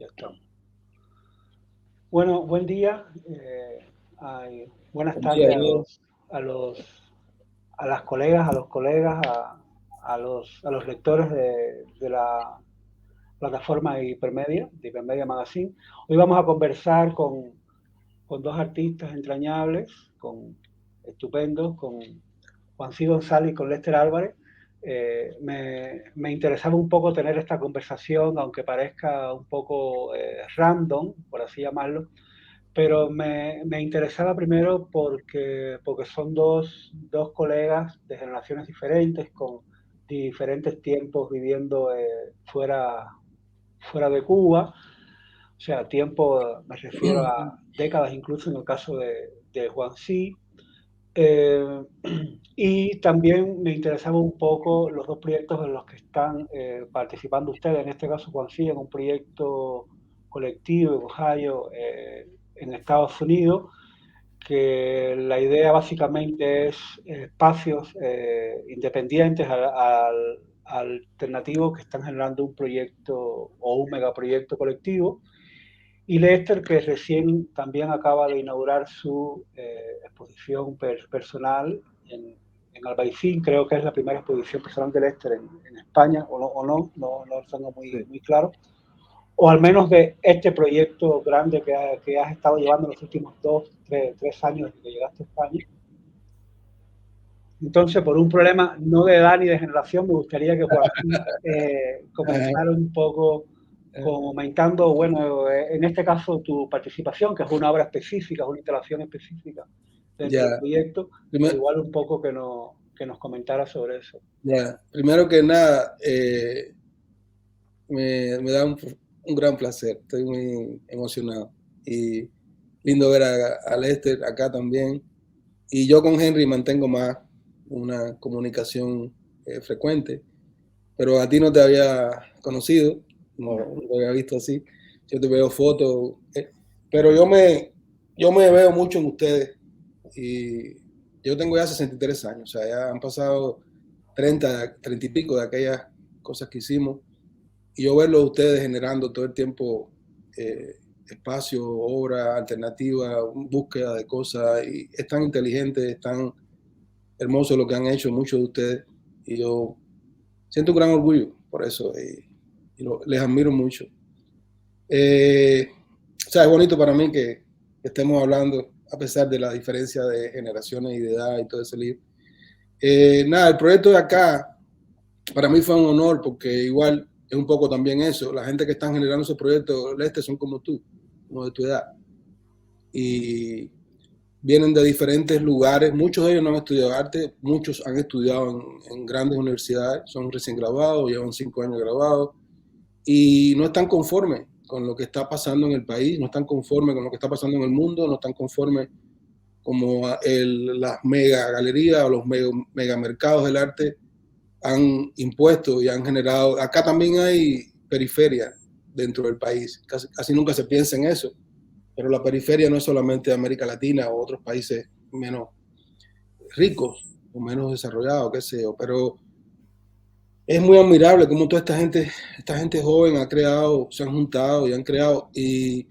Ya estamos. Bueno, buen día. Buenas Buen día, tardes Ariel. a las colegas, a los colegas, a los lectores de la plataforma de Hipermedia Magazine. Hoy vamos a conversar con dos artistas entrañables, estupendos, con Juancí González y con Lester Álvarez. Me interesaba un poco tener esta conversación, aunque parezca un poco random, por así llamarlo, pero me interesaba primero porque son dos colegas de generaciones diferentes, con diferentes tiempos viviendo fuera de Cuba. O sea, tiempo, me refiero a décadas incluso en el caso de Juancí. Eh, y también me interesaba un poco los dos proyectos en los que están participando ustedes, en este caso Juancí, en un proyecto colectivo en Ohio, en Estados Unidos, que la idea básicamente es espacios independientes alternativos que están generando un proyecto o un megaproyecto colectivo. Y Lester, que recién también acaba de inaugurar su exposición personal en Albaicín, creo que es la primera exposición personal de Lester en España, no lo tengo Sí. muy claro, o al menos de este proyecto grande que has estado llevando en los últimos tres años desde que llegaste a España. Entonces, por un problema no de edad ni de generación, me gustaría que Joaquín comenzara un poco comentando, bueno, en este caso tu participación, que es una obra específica, es una instalación específica dentro del Ya, proyecto, pero primer- igual un poco que nos comentara sobre eso. ya. Primero que nada, me da un gran placer. Estoy muy emocionado. Y lindo ver a Lester acá también. Y yo con Henry mantengo más una comunicación frecuente, pero a ti no te había conocido, no lo había visto así. Yo te veo fotos, pero yo me veo mucho en ustedes. Y yo tengo ya 63 años, o sea, ya han pasado 30 y pico de aquellas cosas que hicimos. Y yo verlo a ustedes generando todo el tiempo eh, espacio, obra alternativa, búsqueda de cosas, y es tan inteligente, es tan hermoso lo que han hecho muchos de ustedes. Y yo siento un gran orgullo por eso, les admiro mucho. O sea, es bonito para mí que estemos hablando, a pesar de la diferencia de generaciones y de edad y todo ese libro. Nada, el proyecto de acá para mí fue un honor porque igual es un poco también eso. La gente que están generando esos proyectos, Leste, son como tú, como de tu edad. Y vienen de diferentes lugares. Muchos de ellos no han estudiado arte, muchos han estudiado en grandes universidades, son recién graduados, llevan 5 años graduados y no están conformes con lo que está pasando en el país, no están conformes con lo que está pasando en el mundo, no están conformes como las mega galerías o los mega mercados del arte han impuesto y han generado. Acá también hay periferia dentro del país, casi nunca se piensa en eso, pero la periferia no es solamente América Latina o otros países menos ricos o menos desarrollados, qué sé yo, pero es muy admirable cómo toda esta gente joven ha creado, se han juntado y han creado, y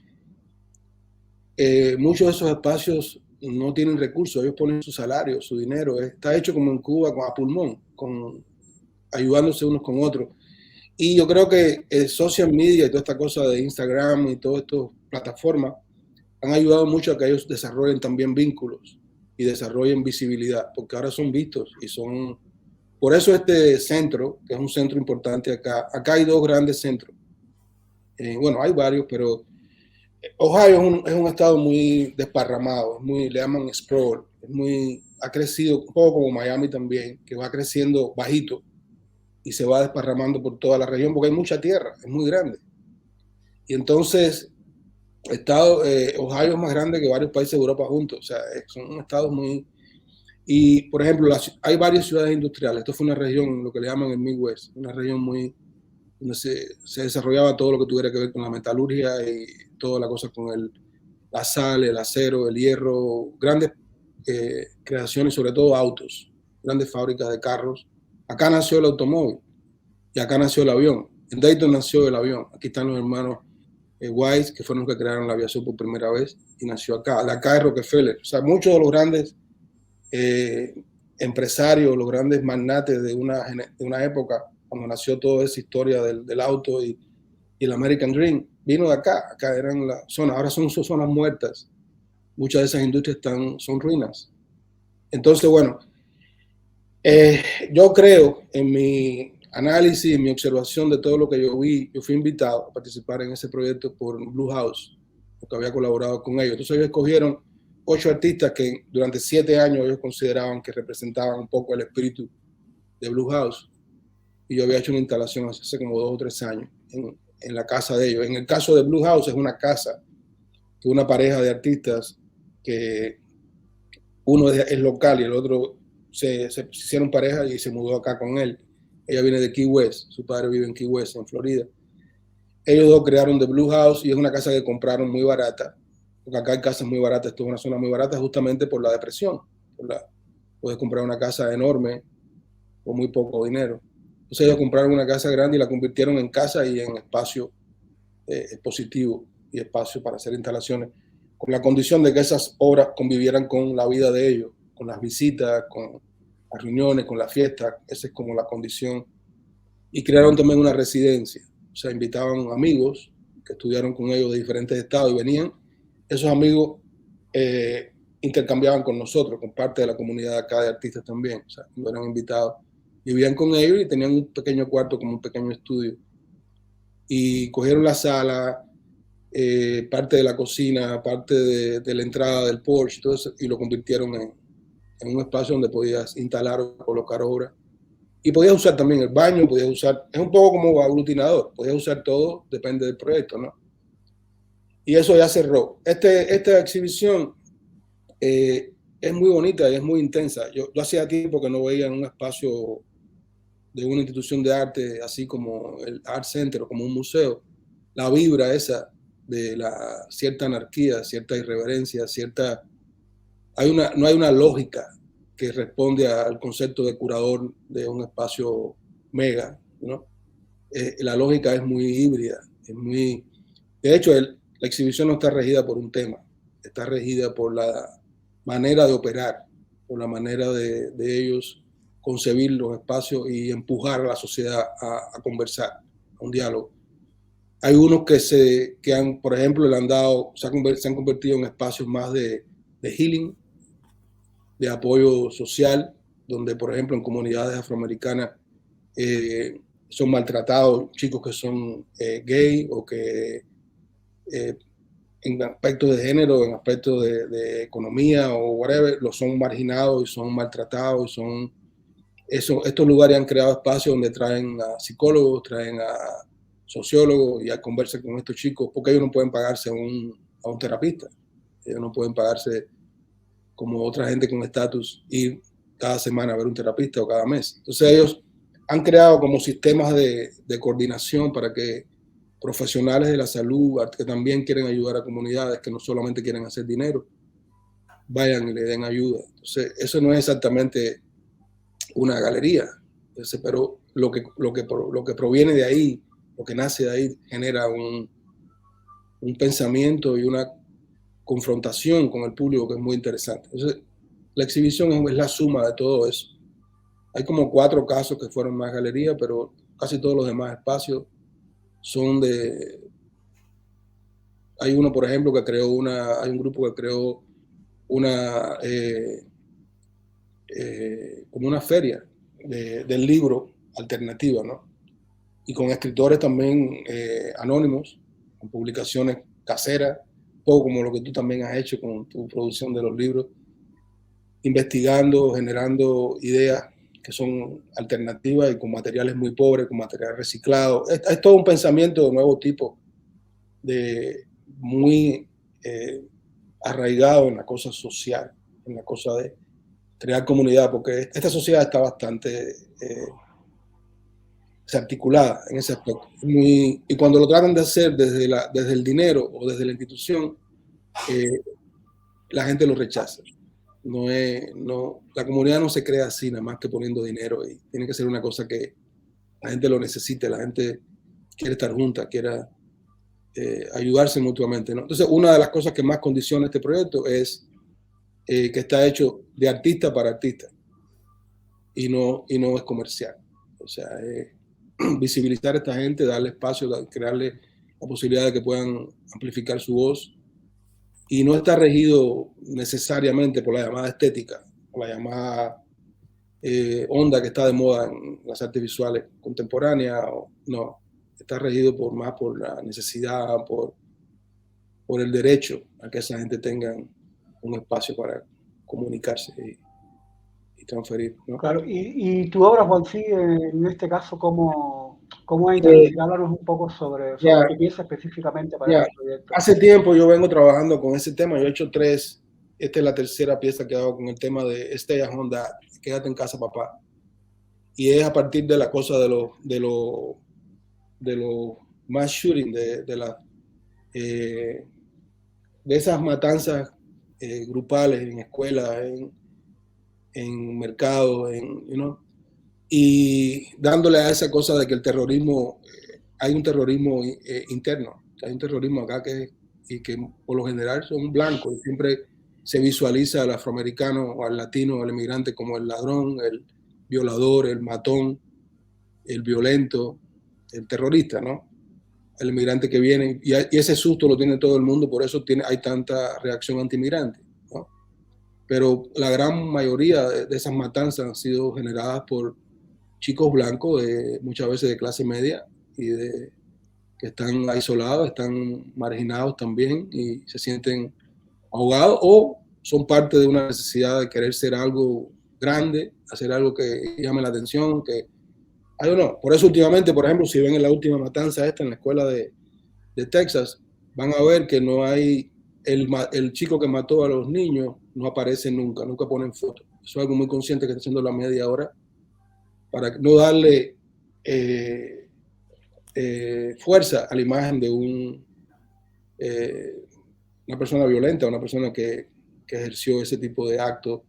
muchos de esos espacios no tienen recursos, ellos ponen su salario, su dinero, está hecho como en Cuba, a pulmón, ayudándose unos con otros. Y yo creo que el social media y toda esta cosa de Instagram y todas estas plataformas han ayudado mucho a que ellos desarrollen también vínculos y desarrollen visibilidad, porque ahora son vistos y son. Por eso este centro, que es un centro importante acá hay dos grandes centros. Bueno, hay varios, pero Ohio es un estado muy desparramado, le llaman sprawl, ha crecido un poco como Miami también, que va creciendo bajito y se va desparramando por toda la región porque hay mucha tierra, es muy grande. Y entonces, Ohio es más grande que varios países de Europa juntos, o sea, son estados muy. Y, por ejemplo, hay varias ciudades industriales. Esto fue una región, lo que le llaman el Midwest, una región donde se desarrollaba todo lo que tuviera que ver con la metalurgia y toda la cosa con la sal, el acero, el hierro, grandes creaciones, sobre todo autos, grandes fábricas de carros. Acá nació el automóvil y acá nació el avión. En Dayton nació el avión. Aquí están los hermanos Wise, que fueron los que crearon la aviación por primera vez, y nació acá. De acá es Rockefeller. O sea, muchos de los grandes empresarios, los grandes magnates de una época, cuando nació toda esa historia del auto y el American Dream, vino de acá. Acá eran las zonas, ahora son zonas muertas. Muchas de esas industrias son ruinas. Entonces, bueno, yo creo en mi análisis, en mi observación de todo lo que yo vi, yo fui invitado a participar en ese proyecto por Blue House, porque había colaborado con ellos. Entonces ellos escogieron 8 artistas que durante 7 años ellos consideraban que representaban un poco el espíritu de Blue House. Y yo había hecho una instalación hace como 2 o 3 años en la casa de ellos. En el caso de Blue House es una casa que una pareja de artistas que uno es local y el otro se hicieron pareja y se mudó acá con él. Ella viene de Key West, su padre vive en Key West, en Florida. Ellos dos crearon The Blue House y es una casa que compraron muy barata, porque acá hay casas muy baratas, esto es una zona muy barata justamente por la depresión. Puedes comprar una casa enorme con muy poco dinero. Entonces ellos compraron una casa grande y la convirtieron en casa y en espacio expositivo y espacio para hacer instalaciones, con la condición de que esas obras convivieran con la vida de ellos, con las visitas, con las reuniones, con las fiestas. Esa es como la condición. Y crearon también una residencia. O sea, invitaban amigos que estudiaron con ellos de diferentes estados y venían. Esos amigos intercambiaban con nosotros, con parte de la comunidad acá de artistas también. O sea, eran invitados. Vivían con ellos y tenían un pequeño cuarto como un pequeño estudio. Y cogieron la sala, parte de la cocina, parte de la entrada del porche, todo eso, y lo convirtieron en un espacio donde podías instalar o colocar obras. Y podías usar también el baño, podías usar, es un poco como aglutinador, podías usar todo, depende del proyecto, ¿no? Y eso ya cerró. Esta exhibición es muy bonita y es muy intensa. Yo hacía tiempo que no veía en un espacio de una institución de arte, así como el Art Center o como un museo, la vibra esa de la cierta anarquía, cierta irreverencia, no hay una lógica que responde al concepto de curador de un espacio mega, ¿no? La lógica es muy híbrida, de hecho, la exhibición no está regida por un tema, está regida por la manera de operar, por la manera de ellos concebir los espacios y empujar a la sociedad a conversar, a un diálogo. Hay unos que han, por ejemplo, se han convertido en espacios más de healing, de apoyo social, donde, por ejemplo, en comunidades afroamericanas son maltratados chicos que son gay o que en aspectos de género, en aspectos de economía o whatever, los son marginados y son maltratados. Estos lugares han creado espacios donde traen a psicólogos, traen a sociólogos y a conversar con estos chicos, porque ellos no pueden pagarse a un terapista, ellos no pueden pagarse como otra gente con estatus, ir cada semana a ver un terapista o cada mes. Entonces ellos han creado como sistemas de coordinación para que profesionales de la salud, que también quieren ayudar a comunidades, que no solamente quieren hacer dinero, vayan y le den ayuda. Entonces eso no es exactamente una galería, entonces, pero lo que proviene de ahí, lo que nace de ahí, genera un pensamiento y una confrontación con el público que es muy interesante. Entonces, la exhibición es la suma de todo eso. Hay como 4 casos que fueron más galería, pero casi todos los demás espacios son de... Hay uno, por ejemplo, hay un grupo que creó como una feria del libro alternativa, ¿no? Y con escritores también anónimos, con publicaciones caseras, poco como lo que tú también has hecho con tu producción de los libros, investigando, generando ideas que son alternativas y con materiales muy pobres, con material reciclado. Es todo un pensamiento de nuevo tipo, muy arraigado en la cosa social, en la cosa de crear comunidad, porque esta sociedad está bastante desarticulada en ese aspecto. Y cuando lo tratan de hacer desde el dinero o desde la institución, la gente lo rechaza. La comunidad no se crea así, nada más que poniendo dinero, y tiene que ser una cosa que la gente lo necesite, la gente quiere estar junta, ayudarse mutuamente, ¿no? Entonces, una de las cosas que más condiciona este proyecto es que está hecho de artista para artista y no es comercial. O sea, visibilizar a esta gente, darle espacio, crearle la posibilidad de que puedan amplificar su voz y no está regido necesariamente por la llamada estética, por la llamada onda que está de moda en las artes visuales contemporáneas. No, está regido más por la necesidad, por el derecho a que esa gente tenga un espacio para comunicarse y transferir, ¿no? Claro, y tu obra, Juan, sí, en este caso, ¿cómo entra? Es Eh, decir, háblanos un poco sobre ya, tu pieza específicamente para ya, este proyecto. hace tiempo yo vengo trabajando con ese tema, yo he hecho 3, esta es la tercera pieza que hago con el tema de Stay at Home Dad, quédate en casa papá, y es a partir de la cosa de los mass shooting, eh, de esas matanzas grupales en escuelas, en mercados, y dándole a esa cosa de que el terrorismo, hay un terrorismo interno, hay un terrorismo acá y que por lo general son blancos, y siempre se visualiza al afroamericano o al latino o al inmigrante como el ladrón, el violador, el matón, el violento, el terrorista, ¿no? El inmigrante que viene, y ese susto lo tiene todo el mundo, por eso hay tanta reacción anti-inmigrante, ¿no? Pero la gran mayoría de esas matanzas han sido generadas por chicos blancos, muchas veces de clase media, que están aislados, están marginados también y se sienten ahogados o son parte de una necesidad de querer ser algo grande, hacer algo que llame la atención, que I don't know. Por eso últimamente, por ejemplo, si ven en la última matanza esta en la escuela de Texas, van a ver que no hay el chico que mató a los niños no aparece nunca, nunca ponen fotos. Eso es algo muy consciente que está haciendo la media ahora para no darle fuerza a la imagen de una persona violenta, una persona que ejerció ese tipo de actos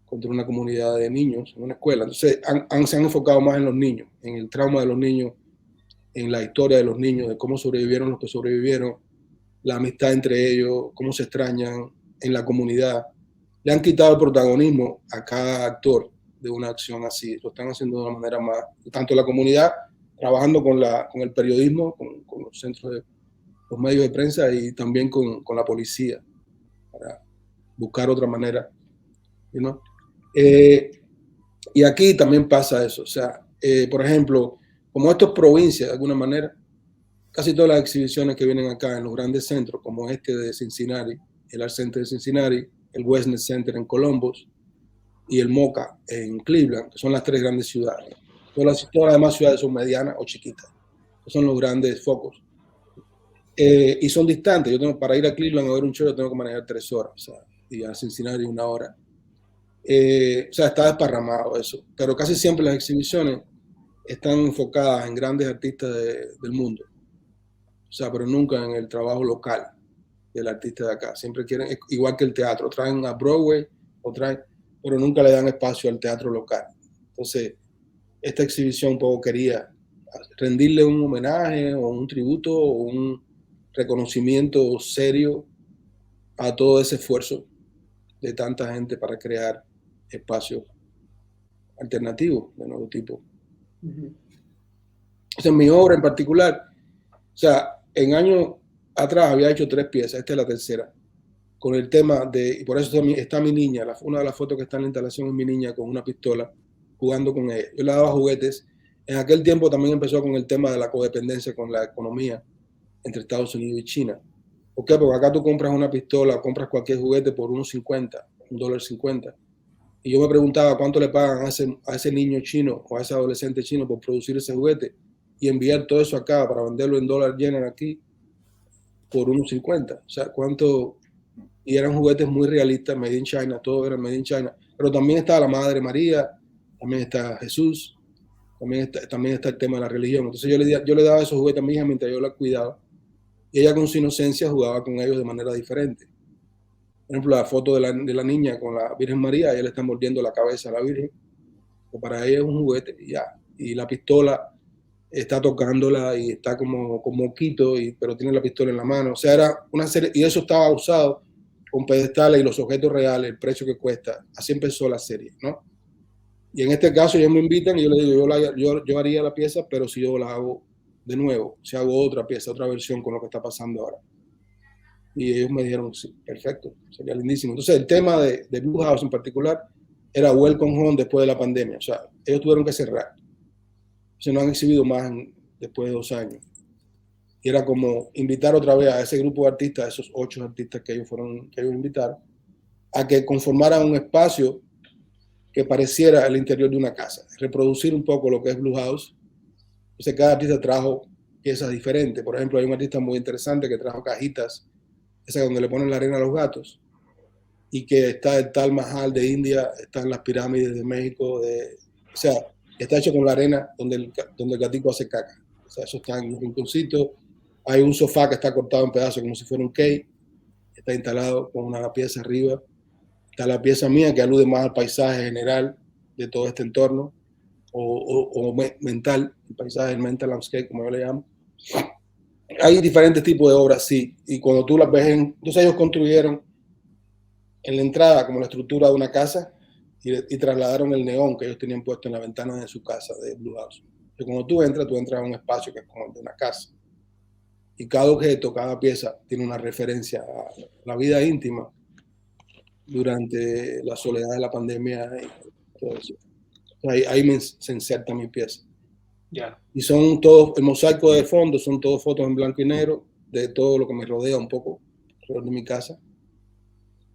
contra una comunidad de niños en una escuela. Entonces se han enfocado más en los niños, en el trauma de los niños, en la historia de los niños, de cómo sobrevivieron los que sobrevivieron, la amistad entre ellos, cómo se extrañan en la comunidad. Le han quitado el protagonismo a cada actor de una acción así. Lo están haciendo de una manera más, tanto la comunidad, trabajando con el periodismo, con los centros de los medios de prensa y también con la policía, para buscar otra manera. You know? Y aquí también pasa eso. O sea, por ejemplo, como esto es provincia de alguna manera, casi todas las exhibiciones que vienen acá en los grandes centros, como este de Cincinnati, el Art Center de Cincinnati, el Westnet Center en Columbus y el MoCA en Cleveland, que son las 3 grandes ciudades. Todas las demás ciudades son medianas o chiquitas. Son los grandes focos. Y son distantes. Para ir a Cleveland a ver un show, yo tengo que manejar 3 horas. O sea, y a Cincinnati 1 hora. O sea, está desparramado eso. Pero casi siempre las exhibiciones están enfocadas en grandes artistas del mundo. O sea, pero nunca en el trabajo local del artista de acá. Siempre quieren, igual que el teatro, traen a Broadway, pero nunca le dan espacio al teatro local. Entonces, esta exhibición un poco quería rendirle un homenaje o un tributo o un reconocimiento serio a todo ese esfuerzo de tanta gente para crear espacios alternativos de nuevo tipo. Uh-huh. O sea, en mi obra en particular, o sea, en años atrás había hecho 3 piezas, esta es la tercera, con el tema y por eso está mi niña, una de las fotos que está en la instalación es mi niña con una pistola jugando con ella. Yo le daba juguetes. En aquel tiempo también empezó con el tema de la codependencia con la economía entre Estados Unidos y China. ¿Por qué? Porque acá tú compras una pistola, compras cualquier juguete por $1.50, $1.50. Y yo me preguntaba cuánto le pagan a ese niño chino o a ese adolescente chino por producir ese juguete y enviar todo eso acá para venderlo en dólar lleno aquí por $1.50. O sea, cuánto. Y eran juguetes muy realistas, made in China, todo era made in China. Pero también está la Madre María, también está Jesús, también está el tema de la religión. Entonces yo le daba esos juguetes a mi hija mientras yo la cuidaba. Y ella con su inocencia jugaba con ellos de manera diferente. Por ejemplo, la foto de la niña con la Virgen María, ella le está mordiendo la cabeza a la Virgen, que para ella es un juguete y ya. Y la pistola está tocándola y está como moquito, pero tiene la pistola en la mano. O sea, era una serie, y eso estaba usado con pedestales y los objetos reales, el precio que cuesta. Así empezó la serie, ¿no? Y en este caso ellos me invitan y yo les digo, yo haría la pieza, pero si yo la hago de nuevo, si hago otra pieza, otra versión con lo que está pasando ahora. Y ellos me dijeron, sí, perfecto, sería lindísimo. Entonces el tema de Blue House en particular era Welcome Home después de la pandemia. O sea, ellos tuvieron que cerrar. Se no han exhibido más después de 2 años. Y era como invitar otra vez a ese grupo de artistas, a esos 8 artistas que ellos invitaron, a que conformaran un espacio que pareciera el interior de una casa, reproducir un poco lo que es Blue House. Entonces cada artista trajo piezas diferentes. Por ejemplo, hay un artista muy interesante que trajo cajitas, esa donde le ponen la arena a los gatos, y que está el Taj Mahal de India, están las pirámides de México, o sea, está hecho con la arena donde el gatico hace caca. O sea, eso está en un rinconcito. Hay un sofá que está cortado en pedazos como si fuera un cake, está instalado con una pieza arriba. Está la pieza mía que alude más al paisaje general de todo este entorno, o mental, el paisaje, el mental landscape, como yo le llamo. Hay diferentes tipos de obras, sí, y cuando tú las ves, entonces ellos construyeron en la entrada como la estructura de una casa y trasladaron el neón que ellos tenían puesto en la ventana de su casa de Blue House. Y cuando tú entras a un espacio que es como el de una casa. Y cada objeto, cada pieza tiene una referencia a la vida íntima durante la soledad de la pandemia y todo eso. Ahí se inserta mi pieza. Yeah. Y son todos, el mosaico de fondo son todos fotos en blanco y negro de todo lo que me rodea un poco alrededor de mi casa.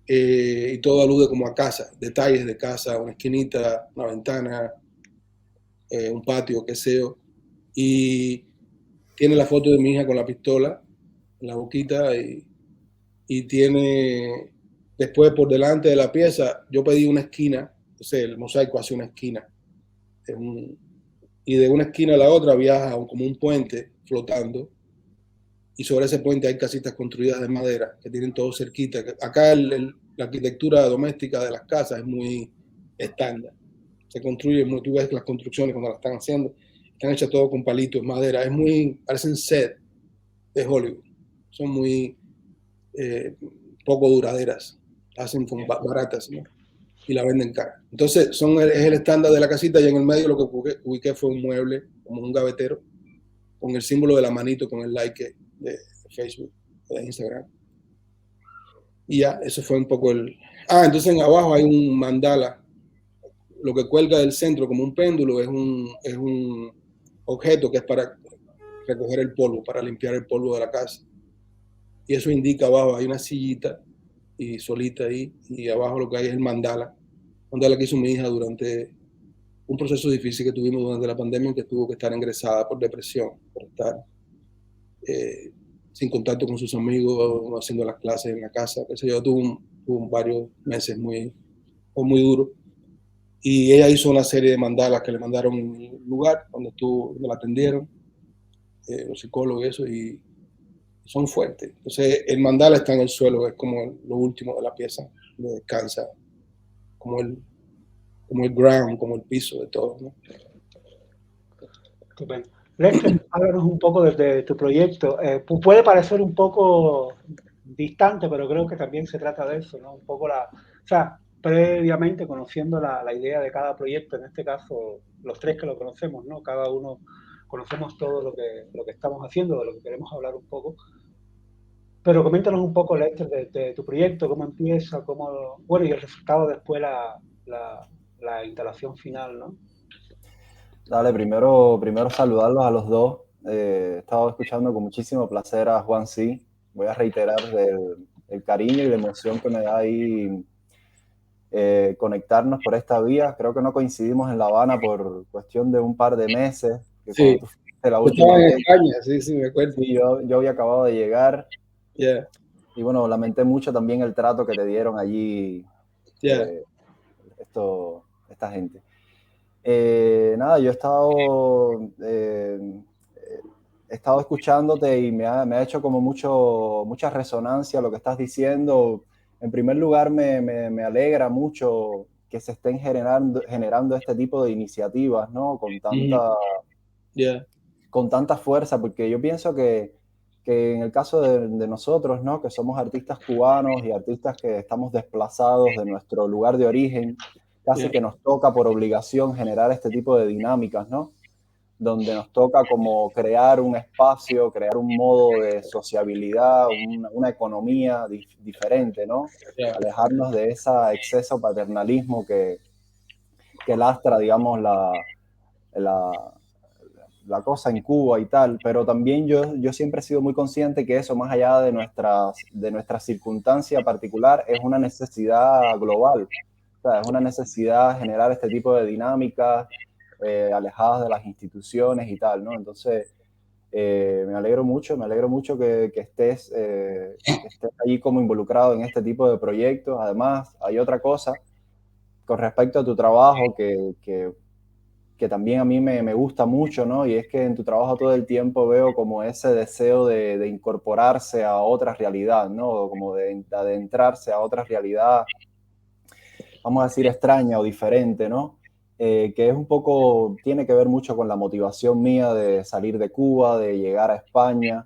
Y todo alude como a casa, detalles de casa, una esquinita, una ventana, un patio, qué sé yo. Y tiene la foto de mi hija con la pistola en la boquita y tiene, después por delante de la pieza, yo pedí una esquina, o sea, el mosaico hace una esquina. Y de una esquina a la otra viaja como un puente flotando. Y sobre ese puente hay casitas construidas de madera que tienen todo cerquita. Acá la arquitectura doméstica de las casas es muy estándar. Se construye, tú ves las construcciones cuando las están haciendo, están hechas todo con palitos, madera. Parecen set de Hollywood. Son muy poco duraderas. Hacen con baratas, ¿no? Y la venden cara. Entonces es el estándar de la casita y en el medio lo que ubiqué fue un mueble, como un gavetero, con el símbolo de la manito, con el like de Facebook, de Instagram. Y ya, eso fue un poco entonces en abajo hay un mandala. Lo que cuelga del centro como un péndulo es un objeto que es para recoger el polvo, para limpiar el polvo de la casa. Y eso indica abajo, hay una sillita y solita ahí, y abajo lo que hay es el mandala que hizo mi hija durante un proceso difícil que tuvimos durante la pandemia, en que tuvo que estar ingresada por depresión, por estar sin contacto con sus amigos, haciendo las clases en la casa, qué sé yo. Tuvo varios meses muy duros. Y ella hizo una serie de mandalas que le mandaron en un lugar donde la atendieron, los psicólogos y eso, y son fuertes. Entonces el mandala está en el suelo, es como lo último de la pieza, donde descansa, como el ground, como el piso de todo, ¿no? Estupendo. Lester, háblanos un poco de tu proyecto. Puede parecer un poco distante, pero creo que también se trata de eso, ¿no? Un poco o sea, previamente conociendo la idea de cada proyecto, en este caso los tres que lo conocemos, ¿no? Cada uno conocemos todo lo que estamos haciendo, de lo que queremos hablar un poco. Pero coméntanos un poco, Lester, de tu proyecto, cómo empieza, bueno, y el resultado después, la instalación final, ¿no? Dale, primero saludarlos a los dos. He estado escuchando con muchísimo placer a Juan C. Voy a reiterar el cariño y la emoción que me da ahí conectarnos por esta vía. Creo que no coincidimos en La Habana por cuestión de un par de meses. Que sí, cuando tú fuiste la última vez, en España, sí, me acuerdo. Sí, yo había acabado de llegar. Yeah. Y bueno, lamenté mucho también el trato que te dieron allí esta gente. Nada, yo he estado escuchándote y me ha hecho como mucha resonancia lo que estás diciendo. En primer lugar, me alegra mucho que se estén generando este tipo de iniciativas, ¿no? con tanta fuerza, porque yo pienso que en el caso de nosotros, ¿no? Que somos artistas cubanos y artistas que estamos desplazados de nuestro lugar de origen, casi que nos toca por obligación generar este tipo de dinámicas, ¿no? Donde nos toca como crear un espacio, crear un modo de sociabilidad, una economía diferente, ¿no? Alejarnos de ese exceso paternalismo que lastra, digamos, la, la cosa en Cuba y tal, pero también yo siempre he sido muy consciente que eso, más allá de nuestra circunstancia particular, es una necesidad global. O sea, es una necesidad generar este tipo de dinámicas alejadas de las instituciones y tal, ¿no? Entonces, me alegro mucho que estés ahí como involucrado en este tipo de proyectos. Además, hay otra cosa con respecto a tu trabajo que también a mí me gusta mucho, ¿no? Y es que en tu trabajo todo el tiempo veo como ese deseo de incorporarse a otra realidad, ¿no? Como de adentrarse a otra realidad, vamos a decir, extraña o diferente, ¿no? Que es un poco, tiene que ver mucho con la motivación mía de salir de Cuba, de llegar a España.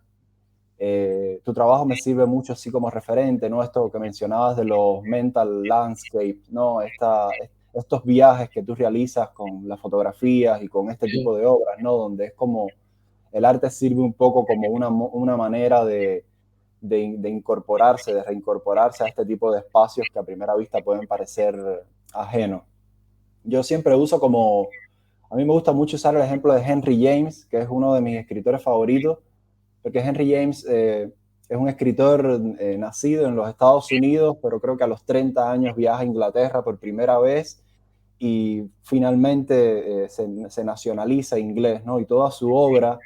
Tu trabajo me sirve mucho así como referente, ¿no? Esto que mencionabas de los mental landscapes, ¿no? Estos viajes que tú realizas con las fotografías y con este tipo de obras, ¿no? Donde es como el arte sirve un poco como una manera de incorporarse, de reincorporarse a este tipo de espacios que a primera vista pueden parecer ajenos. Yo siempre uso como, a mí me gusta mucho usar el ejemplo de Henry James, que es uno de mis escritores favoritos, porque Henry James es un escritor nacido en los Estados Unidos, pero creo que a los 30 años viaja a Inglaterra por primera vez y finalmente se nacionaliza inglés, ¿no? Y toda su obra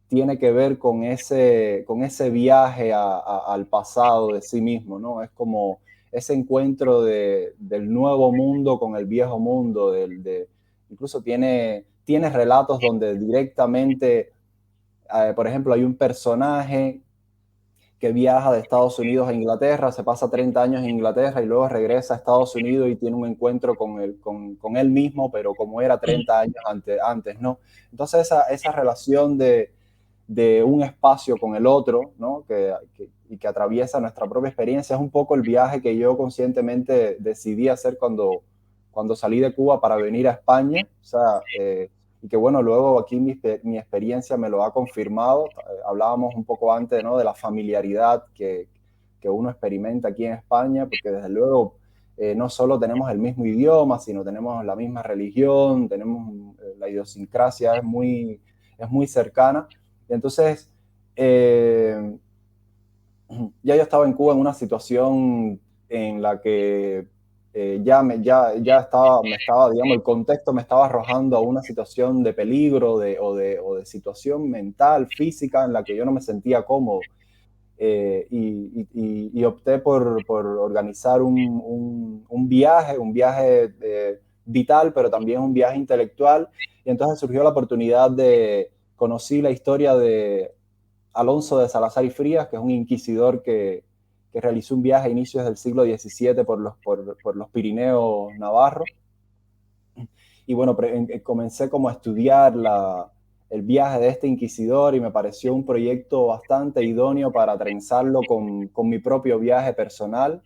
tiene que ver con ese viaje al pasado de sí mismo, ¿no? Es como ese encuentro del nuevo mundo con el viejo mundo, incluso tiene relatos donde directamente por ejemplo, hay un personaje que viaja de Estados Unidos a Inglaterra, se pasa 30 años en Inglaterra y luego regresa a Estados Unidos y tiene un encuentro con él mismo, pero como era 30 años antes, ¿no? Entonces esa relación de un espacio con el otro, ¿no? Y que atraviesa nuestra propia experiencia, es un poco el viaje que yo conscientemente decidí hacer cuando salí de Cuba para venir a España. O sea, y que bueno, luego aquí mi experiencia me lo ha confirmado. Hablábamos un poco antes, ¿no? De la familiaridad que uno experimenta aquí en España, porque desde luego no solo tenemos el mismo idioma, sino tenemos la misma religión, tenemos la idiosincrasia es muy cercana. Y entonces, ya yo estaba en Cuba en una situación en la que ya estaba, digamos, el contexto me estaba arrojando a una situación de peligro o de situación mental, física, en la que yo no me sentía cómodo. Y opté por organizar un viaje vital, pero también un viaje intelectual. Y entonces surgió la oportunidad conocí la historia de Alonso de Salazar y Frías, que es un inquisidor que realizó un viaje a inicios del siglo XVII por los Pirineos navarros. Y bueno, comencé como a estudiar el viaje de este inquisidor y me pareció un proyecto bastante idóneo para trenzarlo con mi propio viaje personal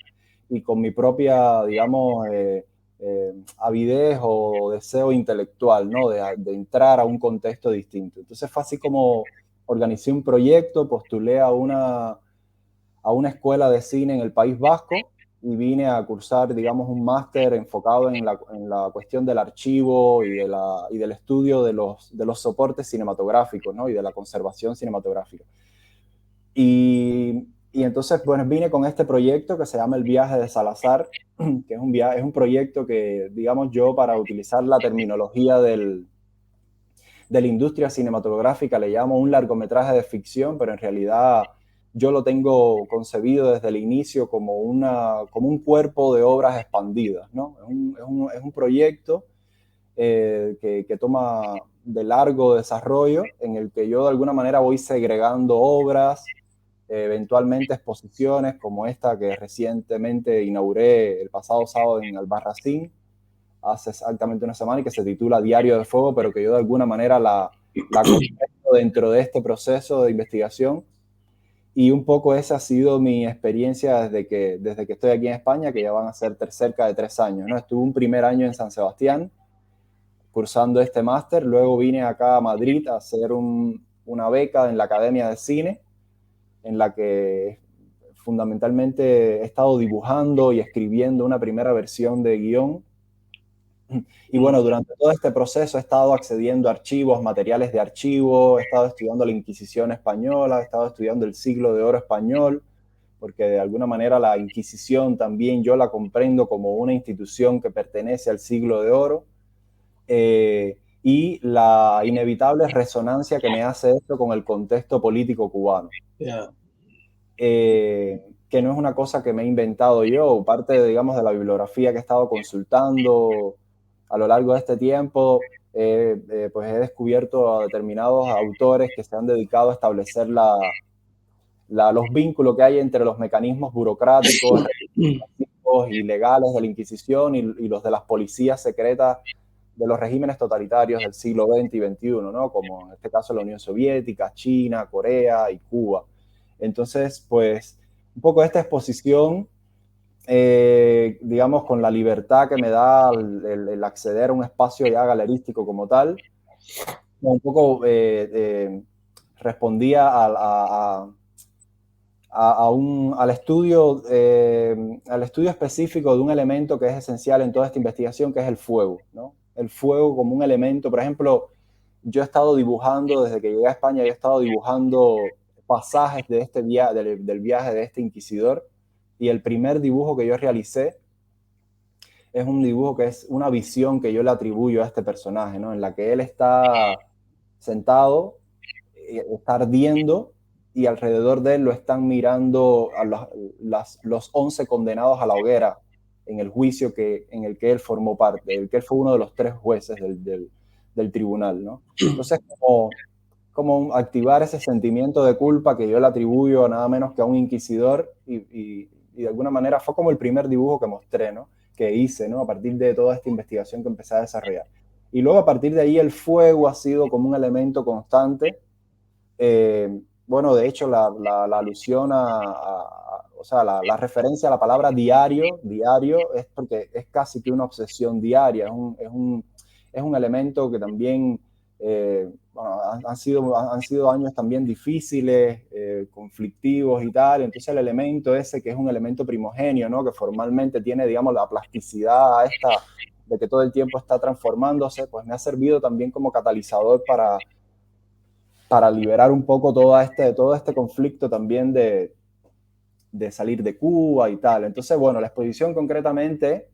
y con mi propia, digamos, avidez o deseo intelectual, ¿no? De entrar a un contexto distinto. Entonces fue así como organicé un proyecto, postulé a una escuela de cine en el País Vasco y vine a cursar, digamos, un máster enfocado en la cuestión del archivo y del estudio de los soportes cinematográficos, ¿no? Y de la conservación cinematográfica. Y entonces, bueno, vine con este proyecto que se llama El Viaje de Salazar, que es un proyecto que, digamos yo, para utilizar la terminología de la industria cinematográfica, le llamo un largometraje de ficción, pero en realidad yo lo tengo concebido desde el inicio como un cuerpo de obras expandidas, ¿no? Es un proyecto que toma de largo desarrollo, en el que yo de alguna manera voy segregando obras, eventualmente exposiciones como esta que recientemente inauguré el pasado sábado en Albarracín, hace exactamente una semana, y que se titula Diario de Fuego, pero que yo de alguna manera la la comprendo dentro de este proceso de investigación. Y un poco esa ha sido mi experiencia desde que estoy aquí en España, que ya van a ser cerca de 3 años, ¿no? Estuve un primer año en San Sebastián cursando este máster, luego vine acá a Madrid a hacer una beca en la Academia de Cine, en la que fundamentalmente he estado dibujando y escribiendo una primera versión de guión. Y bueno, durante todo este proceso he estado accediendo a archivos, materiales de archivo, he estado estudiando la Inquisición española, he estado estudiando el Siglo de Oro español, porque de alguna manera la Inquisición también yo la comprendo como una institución que pertenece al Siglo de Oro, y la inevitable resonancia que me hace esto con el contexto político cubano. Yeah. Que no es una cosa que me he inventado yo, parte, digamos, de la bibliografía que he estado consultando a lo largo de este tiempo, pues he descubierto a determinados autores que se han dedicado a establecer los vínculos que hay entre los mecanismos burocráticos y legales de la Inquisición y los de las policías secretas de los regímenes totalitarios del siglo XX y XXI, ¿no? Como en este caso la Unión Soviética, China, Corea y Cuba. Entonces, pues, un poco esta exposición, digamos, con la libertad que me da el acceder a un espacio ya galerístico como tal, un poco respondía al estudio específico de un elemento que es esencial en toda esta investigación, que es el fuego, ¿no? El fuego como un elemento. Por ejemplo, yo he estado dibujando, desde que llegué a España, he estado dibujando pasajes de este del viaje de este inquisidor, y el primer dibujo que yo realicé es un dibujo que es una visión que yo le atribuyo a este personaje, ¿no? En la que él está sentado, está ardiendo, y alrededor de él lo están mirando a los 11 condenados a la hoguera en el juicio en el que él formó parte, el que él fue uno de los 3 jueces del tribunal, ¿no? Entonces, como activar ese sentimiento de culpa que yo le atribuyo a nada menos que a un inquisidor, y de alguna manera fue como el primer dibujo que mostré, ¿no? Que hice, ¿no? A partir de toda esta investigación que empecé a desarrollar. Y luego a partir de ahí el fuego ha sido como un elemento constante. Bueno, de hecho la alusión o sea, la referencia a la palabra diario es porque es casi que una obsesión diaria, es un elemento que también, bueno, han sido años también difíciles, conflictivos y tal. Entonces el elemento ese, que es un elemento primogenio, ¿no? Que formalmente tiene, digamos, la plasticidad esta de que todo el tiempo está transformándose, pues me ha servido también como catalizador para liberar un poco todo este conflicto también de salir de Cuba y tal. Entonces, bueno, la exposición concretamente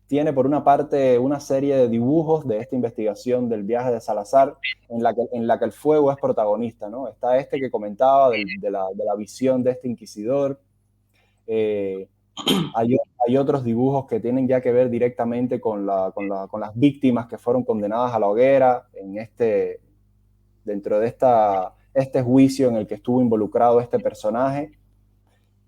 tiene por una parte una serie de dibujos de esta investigación del viaje de Salazar, en la que el fuego es protagonista, ¿no? Está este que comentaba de la visión de este inquisidor. Hay otros dibujos que tienen ya que ver directamente con las víctimas que fueron condenadas a la hoguera dentro de este juicio en el que estuvo involucrado este personaje.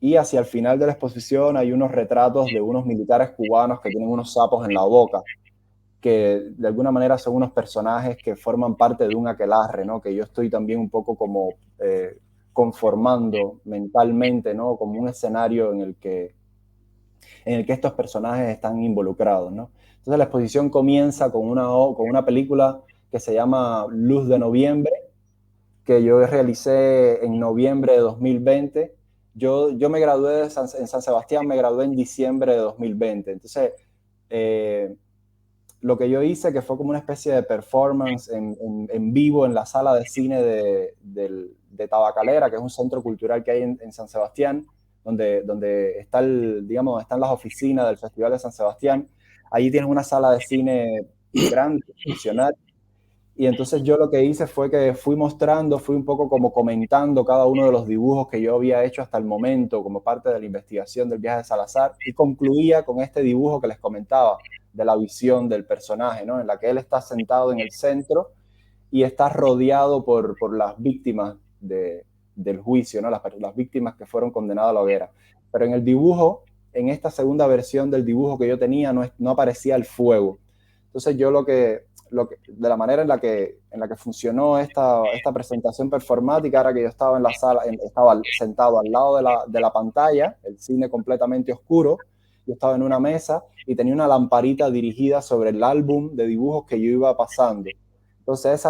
Y hacia el final de la exposición hay unos retratos de unos militares cubanos que tienen unos sapos en la boca, que de alguna manera son unos personajes que forman parte de un aquelarre, ¿no? Que yo estoy también un poco como conformando mentalmente, ¿no? Como un escenario en el que estos personajes están involucrados, ¿no? Entonces la exposición comienza con una película que se llama Luz de Noviembre, que yo realicé en noviembre de 2020. Yo me gradué en San Sebastián, me gradué en diciembre de 2020. Entonces, lo que yo hice, que fue como una especie de performance en vivo en la sala de cine de Tabacalera, que es un centro cultural que hay en San Sebastián, donde digamos, están las oficinas del Festival de San Sebastián. Allí tienes una sala de cine grande, funcional. Y entonces yo lo que hice fue que fui un poco como comentando cada uno de los dibujos que yo había hecho hasta el momento como parte de la investigación del viaje de Salazar, y concluía con este dibujo que les comentaba de la visión del personaje, ¿no? En la que él está sentado en el centro y está rodeado por las víctimas del juicio, ¿no? Las víctimas que fueron condenadas a la hoguera. Pero en el dibujo, en esta segunda versión del dibujo que yo tenía, no aparecía el fuego. Entonces yo lo que de la manera en la que funcionó esta presentación performática era que yo estaba en la sala, estaba sentado al lado de la pantalla, el cine completamente oscuro, yo estaba en una mesa y tenía una lamparita dirigida sobre el álbum de dibujos que yo iba pasando. Entonces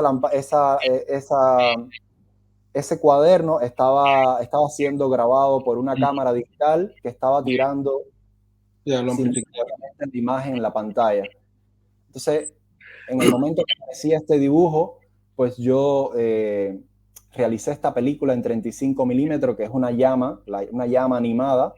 ese cuaderno estaba siendo grabado por una cámara digital que estaba tirando simultáneamente la imagen en la pantalla. Entonces, en el momento que aparecía este dibujo, pues yo realicé esta película en 35 milímetros, que es una llama animada,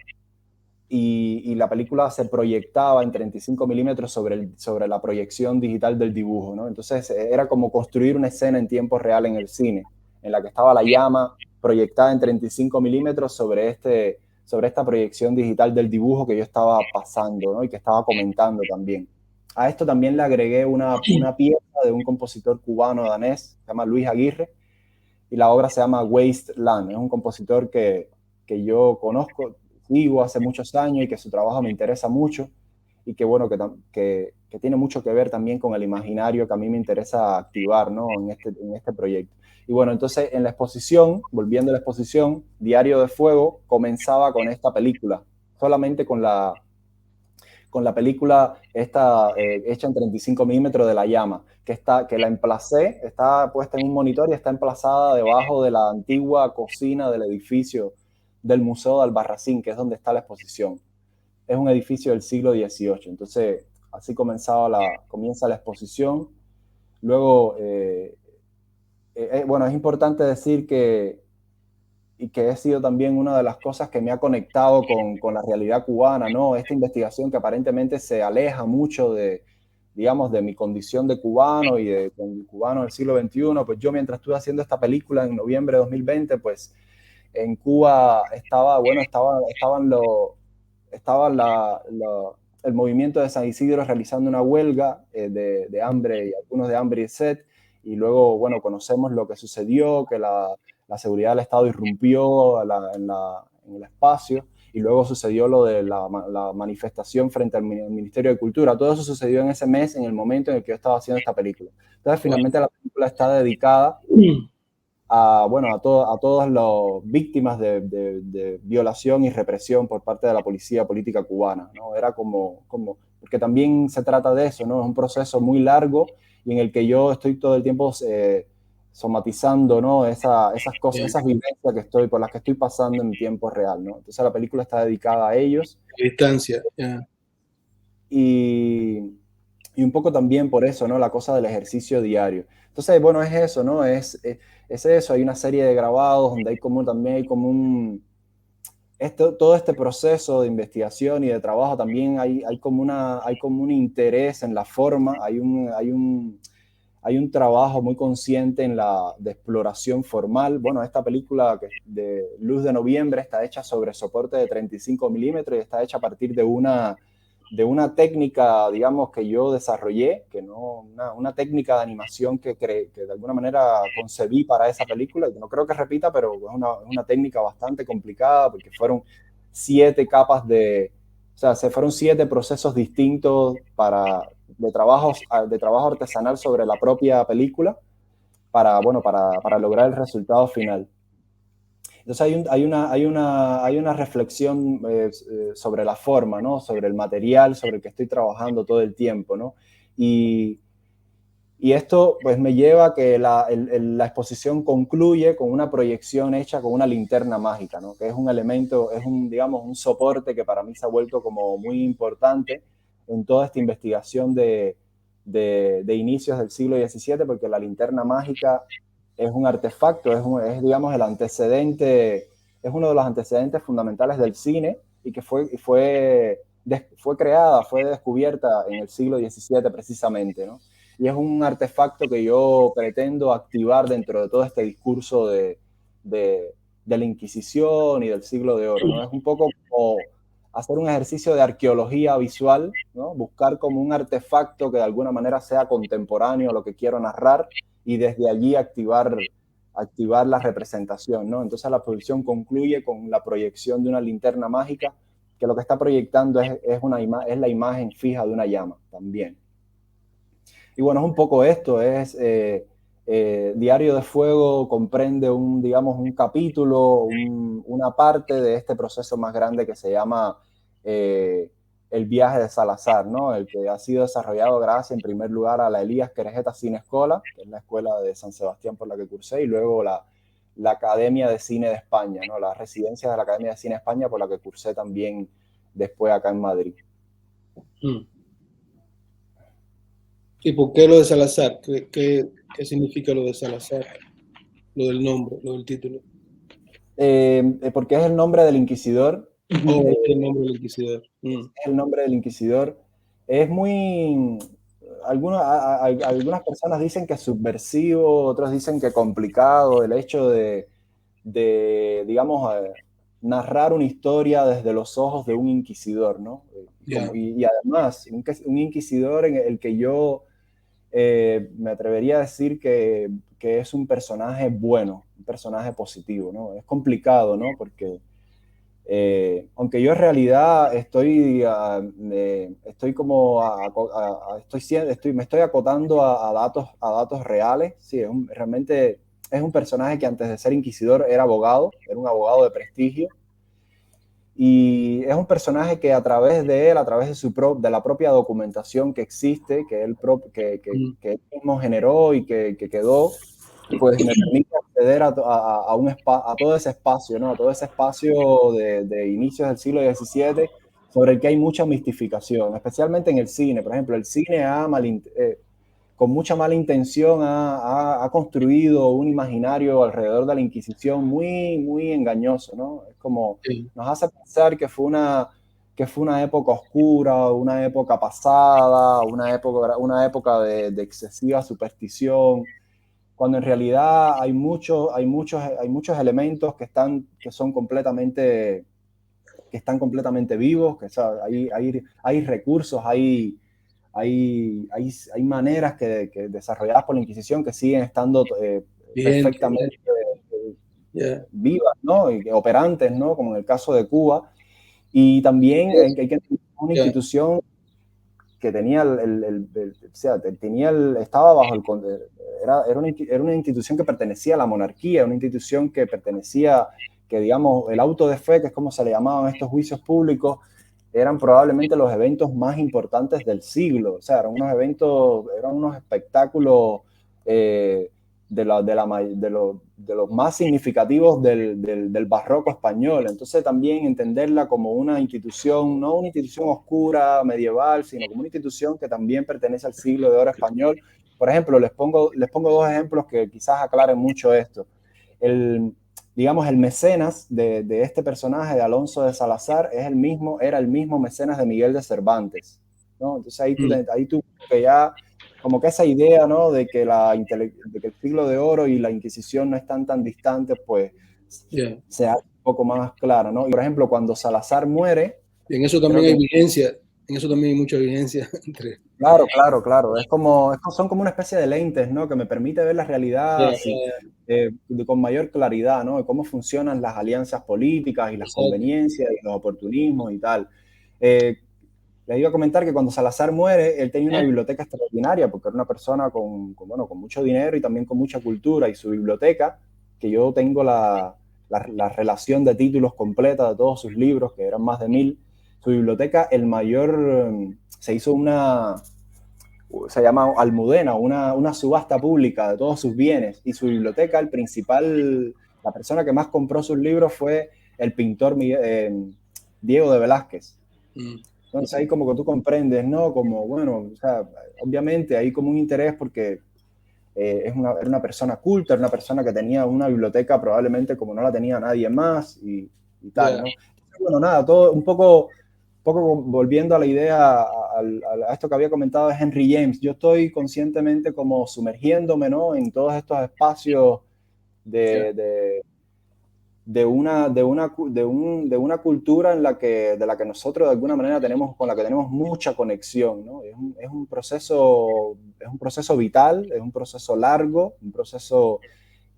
y la película se proyectaba en 35 milímetros sobre la proyección digital del dibujo, ¿no? Entonces, era como construir una escena en tiempo real en el cine, en la que estaba la llama proyectada en 35 milímetros sobre esta proyección digital del dibujo que yo estaba pasando, ¿no? Y que estaba comentando también. A esto también le agregué una pieza de un compositor cubano-danés, se llama Luis Aguirre, y la obra se llama Wasteland. Es un compositor que yo conozco, sigo hace muchos años y que su trabajo me interesa mucho y que, bueno, que tiene mucho que ver también con el imaginario que a mí me interesa activar, ¿no? en este proyecto. Y bueno, entonces en la exposición, volviendo a la exposición, Diario de Fuego comenzaba con esta película, solamente con la película esta, hecha en 35 milímetros de la llama, que la emplacé, está puesta en un monitor y está emplazada debajo de la antigua cocina del edificio del Museo de Albarracín, que es donde está la exposición. Es un edificio del siglo XVIII. Entonces, así comienza la exposición. Luego, bueno, es importante decir que he sido también una de las cosas que me ha conectado con la realidad cubana, ¿no? Esta investigación que aparentemente se aleja mucho digamos, de mi condición de cubano y de cubano del siglo XXI, pues yo mientras estuve haciendo esta película en noviembre de 2020, pues en Cuba estaba el movimiento de San Isidro realizando una huelga de hambre, y algunos de hambre y sed, y luego, bueno, conocemos lo que sucedió, que la seguridad del Estado irrumpió en el espacio, y luego sucedió lo de la manifestación frente al Ministerio de Cultura. Todo eso sucedió en ese mes, en el momento en el que yo estaba haciendo esta película. Entonces, finalmente la película está dedicada a todas las víctimas de violación y represión por parte de la policía política cubana, ¿no? Era porque también se trata de eso, ¿no? Es un proceso muy largo y en el que yo estoy todo el tiempo somatizando, ¿no? Esas cosas, esas vivencias por las que estoy pasando en tiempo real, ¿no? Entonces la película está dedicada a ellos. Distancia. Y un poco también por eso, ¿no? La cosa del ejercicio diario. Entonces, bueno, es eso, ¿no? Es eso, hay una serie de grabados donde todo este proceso de investigación y de trabajo también hay como un interés en la forma, hay un trabajo muy consciente de exploración formal. Bueno, esta película de Luz de Noviembre está hecha sobre soporte de 35 milímetros y está hecha a partir de una técnica, digamos, que yo desarrollé, una técnica de animación que de alguna manera concebí para esa película, y que no creo que repita, pero es una técnica bastante complicada, porque fueron 7 capas fueron 7 procesos distintos de trabajo artesanal sobre la propia película para lograr el resultado final. Entonces hay una reflexión sobre la forma, ¿no? Sobre el material, sobre el que estoy trabajando todo el tiempo, ¿no? Y esto pues me lleva a que la exposición concluye con una proyección hecha con una linterna mágica, ¿no? Que es un elemento, digamos, un soporte que para mí se ha vuelto como muy importante en toda esta investigación de inicios del siglo XVII, porque la linterna mágica es un artefacto, es digamos, el antecedente, es uno de los antecedentes fundamentales del cine y que fue creada, fue descubierta en el siglo XVII precisamente, ¿no? Y es un artefacto que yo pretendo activar dentro de todo este discurso de la Inquisición y del siglo de oro, ¿no? Es un poco como hacer un ejercicio de arqueología visual, ¿no? Buscar como un artefacto que de alguna manera sea contemporáneo a lo que quiero narrar y desde allí activar la representación, ¿no? Entonces la producción concluye con la proyección de una linterna mágica que lo que está proyectando es la imagen fija de una llama también. Y bueno, es un poco esto, es Diario de Fuego comprende digamos, un capítulo, una parte de este proceso más grande que se llama el viaje de Salazar, ¿no? El que ha sido desarrollado gracias en primer lugar a la Elías Querejeta Cine Escola, que es la escuela de San Sebastián por la que cursé, y luego la Academia de Cine de España, ¿no? La residencia de la Academia de Cine de España por la que cursé también después acá en Madrid. ¿Y por qué lo de Salazar? ¿Qué significa lo de Salazar? Lo del nombre, lo del título. Porque es el nombre del inquisidor. El nombre del inquisidor. Es el nombre del inquisidor. Es muy... Algunas personas dicen que es subversivo, otros dicen que complicado el hecho de digamos, narrar una historia desde los ojos de un inquisidor, ¿no? Y además, un inquisidor en el que yo me atrevería a decir que es un personaje bueno, un personaje positivo, ¿no? Es complicado, ¿no? Porque aunque yo en realidad me estoy acotando a datos reales, sí, realmente es un personaje que antes de ser inquisidor era un abogado de prestigio, y es un personaje que a través de él, a través de la propia documentación que existe, que él mismo generó y que quedó, pues me permite acceder a todo ese espacio, ¿no? A todo ese espacio de inicios del siglo XVII, sobre el que hay mucha mistificación, especialmente en el cine. Por ejemplo, el cine con mucha mala intención ha construido un imaginario alrededor de la Inquisición muy, muy engañoso, ¿no? Es como nos hace pensar que fue una época oscura, una época pasada, una época de excesiva superstición, cuando en realidad hay muchos elementos que están completamente vivos, hay recursos, hay maneras que desarrolladas por la Inquisición que siguen estando perfectamente vivas, ¿no? Y operantes, ¿no? Como en el caso de Cuba. Y también hay que tener una institución que tenía estaba bajo era una institución que pertenecía a la monarquía, una institución que pertenecía, que digamos, el auto de fe, que es como se le llamaban estos juicios públicos, eran probablemente los eventos más importantes del siglo. O sea, eran unos espectáculos de los más significativos del barroco español. Entonces también entenderla como una institución, no una institución oscura, medieval, sino como una institución que también pertenece al siglo de oro español. Por ejemplo, les pongo dos ejemplos que quizás aclaren mucho esto. Digamos, el mecenas de este personaje, de Alonso de Salazar, era el mismo mecenas de Miguel de Cervantes, ¿no? Entonces ahí tú que ya, como que esa idea, ¿no? de que el siglo de oro y la Inquisición no están tan distantes, pues se hace un poco más clara, ¿no? Y por ejemplo, cuando Salazar muere... Y en eso también hay vigencia, en eso también hay mucha vigencia entre... Claro. Son como una especie de lentes, ¿no? Que me permite ver la realidad con mayor claridad, ¿no? De cómo funcionan las alianzas políticas y las conveniencias y los oportunismos y tal. Les iba a comentar que cuando Salazar muere, él tenía una biblioteca extraordinaria, porque era una persona con mucho dinero y también con mucha cultura, y su biblioteca, que yo tengo la relación de títulos completa de todos sus libros, que eran más de 1000, su biblioteca, se hizo se llama Almudena, una subasta pública de todos sus bienes, y su biblioteca, la persona que más compró sus libros fue el pintor Diego de Velázquez. Entonces ahí como que tú comprendes, ¿no? Como, bueno, o sea, obviamente hay como un interés porque era una persona culta, era una persona que tenía una biblioteca probablemente como no la tenía nadie más y tal, ¿no? Entonces, bueno, nada, todo un poco volviendo a la idea, a esto que había comentado de Henry James, yo estoy conscientemente como sumergiéndome, ¿no? En todos estos espacios de una cultura de la que nosotros de alguna manera con la que tenemos mucha conexión, ¿no? Es un proceso vital, es un proceso largo, un proceso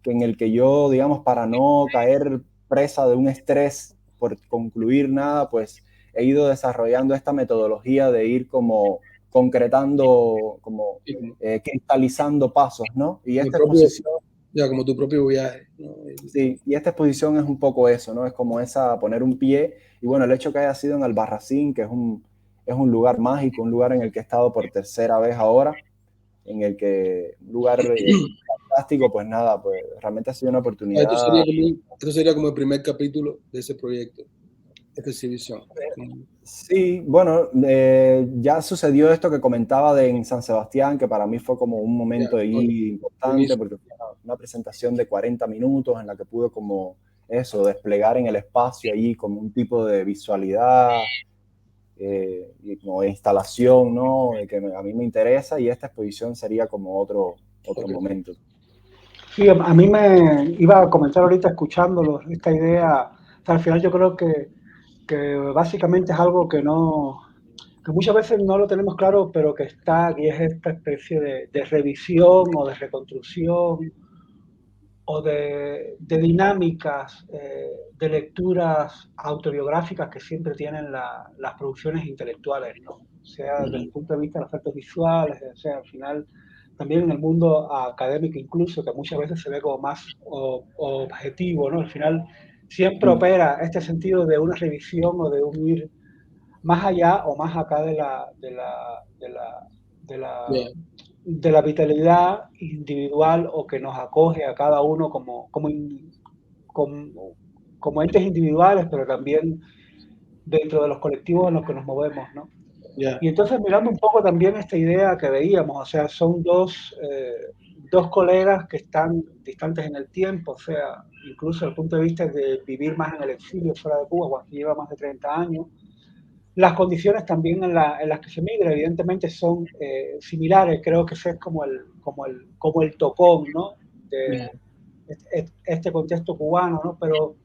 en el que yo, digamos, para no caer presa de un estrés por concluir nada, pues he ido desarrollando esta metodología de ir como concretando, como cristalizando pasos, ¿no? Y esta exposición... Ya, como tu propio viaje, ¿no? Sí, y esta exposición es un poco eso, ¿no? Es como poner un pie, y bueno, el hecho que haya sido en Albarracín, que es un lugar mágico, un lugar en el que he estado por tercera vez ahora, un lugar fantástico, pues nada, pues realmente ha sido una oportunidad. Esto sería como el primer capítulo de ese proyecto, esta exhibición. Sí, bueno, ya sucedió esto que comentaba en San Sebastián, que para mí fue como un momento ahí importante, porque fue una presentación de 40 minutos en la que pude como eso, desplegar en el espacio allí como un tipo de visualidad y como de instalación, ¿no? Que a mí me interesa, y esta exposición sería como otro momento. Sí, a mí me iba a comentar ahorita escuchándolo, esta idea, o sea, al final yo creo que básicamente es algo que muchas veces no lo tenemos claro, pero que está aquí, es esta especie de revisión o de reconstrucción o de dinámicas de lecturas autobiográficas que siempre tienen las producciones intelectuales, ¿no? Sea desde el punto de vista de los efectos visuales, sea al final también en el mundo académico incluso, que muchas veces se ve como más objetivo, ¿no? Al final siempre opera este sentido de una revisión o de un ir más allá o más acá de la vitalidad individual o que nos acoge a cada uno como entes individuales, pero también dentro de los colectivos en los que nos movemos, ¿no? Y entonces mirando un poco también esta idea que veíamos, o sea, son dos colegas que están distantes en el tiempo, o sea, incluso desde el punto de vista de vivir más en el exilio fuera de Cuba, Juan lleva más de 30 años. Las condiciones también en las que se migra, evidentemente, son similares. Creo que ese es como el tocón, ¿no? De este contexto cubano, ¿no? Pero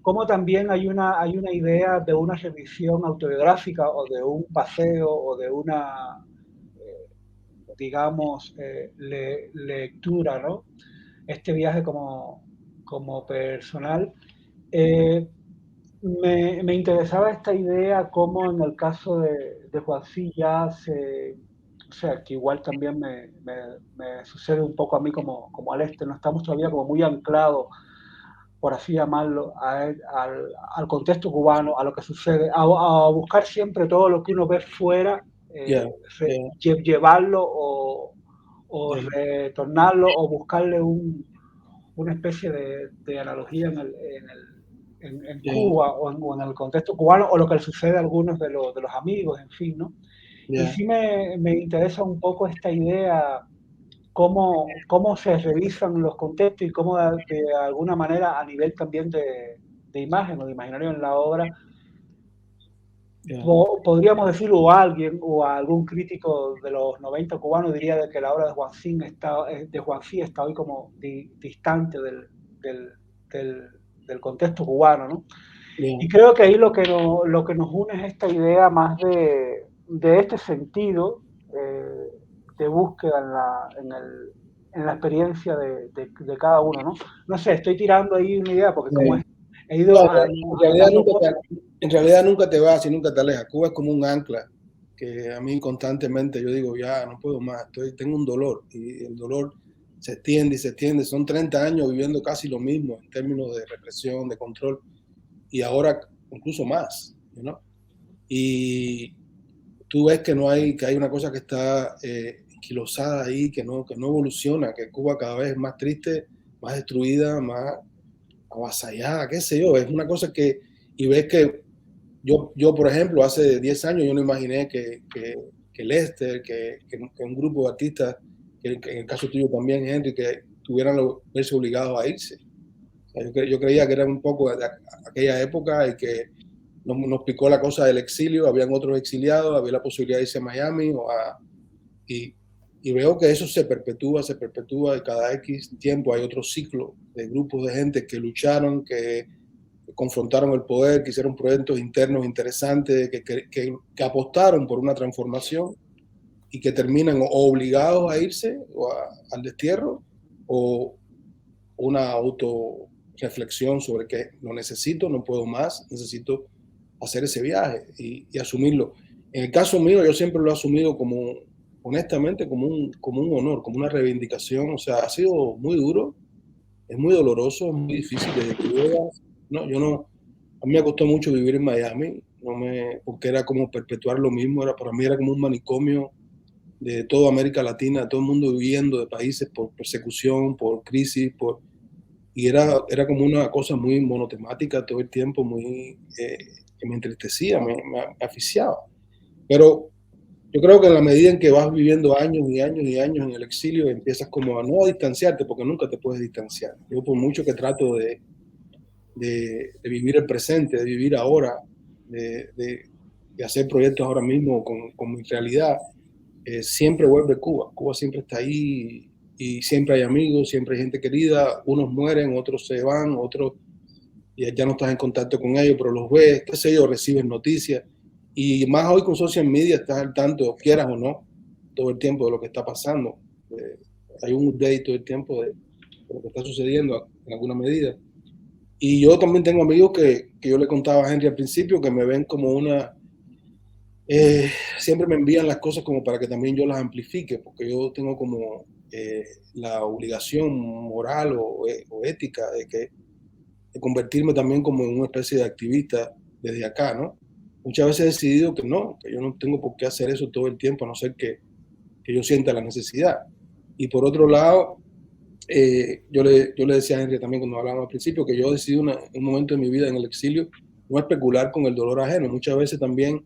como también hay una idea de una revisión autobiográfica o de un paseo o de una, digamos, lectura, ¿no? Este viaje como personal. Me interesaba esta idea, como en el caso de Juancí ya o sea, que igual también me sucede un poco a mí como al no estamos todavía como muy anclados, por así llamarlo, al contexto cubano, a lo que sucede, a buscar siempre todo lo que uno ve fuera, llevarlo o retornarlo o buscarle una especie de analogía en Cuba o en el contexto cubano, o lo que le sucede a algunos de los amigos, en fin, ¿no? Y sí me interesa un poco esta idea, cómo se revisan los contextos y cómo de alguna manera a nivel también de imagen o de imaginario en la obra, podríamos decirlo, o alguien o algún crítico de los 90 cubanos diría de que la obra de Juancí está hoy como distante del contexto cubano, ¿no? Y creo que ahí lo que nos une es esta idea más de este sentido de búsqueda en la experiencia de cada uno, ¿no? No sé, estoy tirando ahí una idea porque como he ido en realidad nunca te vas y nunca te alejas. Cuba es como un ancla que a mí constantemente yo digo, ya no puedo más, tengo un dolor, y el dolor se extiende y se extiende. Son 30 años viviendo casi lo mismo en términos de represión, de control, y ahora incluso más, ¿no? Y tú ves que hay una cosa que está esquilosada ahí, que no evoluciona, que Cuba cada vez es más triste, más destruida, más avasallada, qué sé yo. Es una cosa que, y ves que yo por ejemplo, hace 10 años yo no imaginé que Lester, que un grupo de artistas, que en el caso tuyo también, Henry, que tuvieran verse obligados a irse. O sea, yo creía que era un poco de aquella época y que nos picó la cosa del exilio, habían otros exiliados, había la posibilidad de irse a Miami y veo que eso se perpetúa y cada X tiempo hay otro ciclo de grupos de gente que lucharon, que confrontaron el poder, que hicieron proyectos internos interesantes, que apostaron por una transformación y que terminan o obligados a irse al destierro o una autorreflexión sobre que lo necesito, no puedo más, necesito hacer ese viaje y asumirlo. En el caso mío, yo siempre lo he asumido como, honestamente, como un honor, como una reivindicación. O sea, ha sido muy duro, es muy doloroso, es muy difícil desde que llegas. No, a mí me costó mucho vivir en Miami, porque era como perpetuar lo mismo, para mí era como un manicomio de toda América Latina, todo el mundo viviendo de países por persecución, por crisis, y era como una cosa muy monotemática todo el tiempo, que me entristecía, me asfixiaba. Pero yo creo que en la medida en que vas viviendo años y años y años en el exilio, empiezas como a no distanciarte, porque nunca te puedes distanciar. Yo por mucho que trato de vivir el presente, de vivir ahora, de hacer proyectos ahora mismo con mi realidad, siempre vuelve Cuba. Cuba siempre está ahí y siempre hay amigos, siempre hay gente querida. Unos mueren, otros se van, otros ya no estás en contacto con ellos, pero los ves, qué sé yo, recibes noticias. Y más hoy con social media estás al tanto, quieras o no, todo el tiempo de lo que está pasando. Hay un update todo el tiempo de lo que está sucediendo en alguna medida. Y yo también tengo amigos que yo le contaba a Henry al principio, que me ven como siempre me envían las cosas como para que también yo las amplifique, porque yo tengo como la obligación moral o ética de convertirme también como en una especie de activista desde acá, ¿no? Muchas veces he decidido que no, que yo no tengo por qué hacer eso todo el tiempo, a no ser que yo sienta la necesidad. Y por otro lado, yo le decía a Henry también cuando hablábamos al principio que yo decidí un momento de mi vida en el exilio no especular con el dolor ajeno. Muchas veces también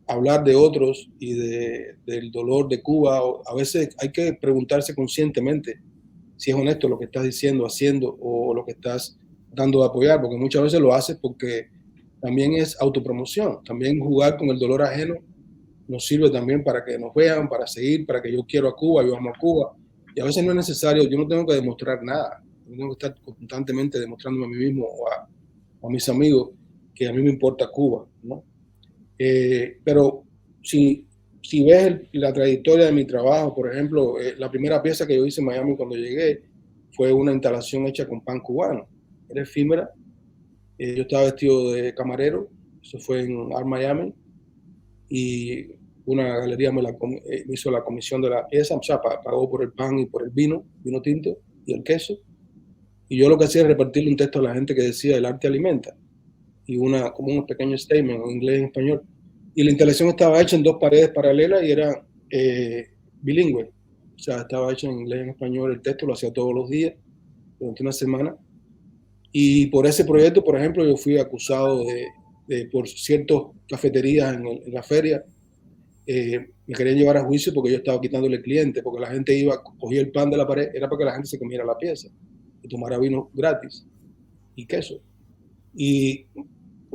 hablar de otros y del dolor de Cuba, a veces hay que preguntarse conscientemente si es honesto lo que estás diciendo, haciendo o lo que estás dando de apoyar, porque muchas veces lo haces porque también es autopromoción, también jugar con el dolor ajeno nos sirve también para que nos vean, para seguir, para que yo quiero a Cuba, yo amo a Cuba, y a veces no es necesario, yo no tengo que demostrar nada, no tengo que estar constantemente demostrándome a mí mismo o a mis amigos que a mí me importa Cuba, ¿no? Pero si ves la trayectoria de mi trabajo, por ejemplo, la primera pieza que yo hice en Miami cuando llegué fue una instalación hecha con pan cubano. Era efímera. Yo estaba vestido de camarero. Eso fue en Art Miami. Y una galería me hizo la comisión de la pieza. O sea, pagó por el pan y por el vino tinto y el queso. Y yo lo que hacía era repartirle un texto a la gente que decía: el arte alimenta. Y como un pequeño statement en inglés y en español. Y la instalación estaba hecha en 2 paredes paralelas y era bilingüe. O sea, estaba hecha en inglés y en español. El texto lo hacía todos los días, durante una semana. Y por ese proyecto, por ejemplo, yo fui acusado por ciertas cafeterías en la feria. Me querían llevar a juicio porque yo estaba quitándole clientes, porque la gente cogía el pan de la pared, era para que la gente se comiera la pieza y tomara vino gratis y queso. Y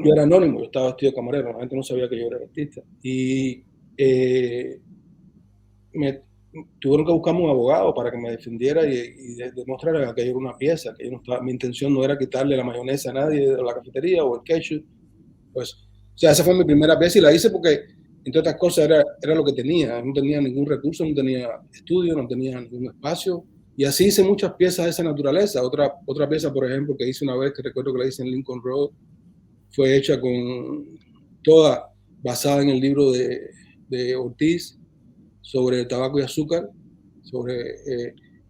yo era anónimo, yo estaba vestido de camarero, la gente no sabía que yo era artista. Y me tuvieron que buscarme un abogado para que me defendiera y demostrara que yo era una pieza, que yo no estaba, mi intención no era quitarle la mayonesa a nadie de la cafetería o el ketchup. Pues, o sea, esa fue mi primera pieza y la hice porque, entre otras cosas, era lo que tenía. No tenía ningún recurso, no tenía estudio, no tenía ningún espacio. Y así hice muchas piezas de esa naturaleza. Otra pieza, por ejemplo, que hice una vez, que recuerdo que la hice en Lincoln Road, fue hecha toda basada en el libro de Ortiz sobre tabaco y azúcar,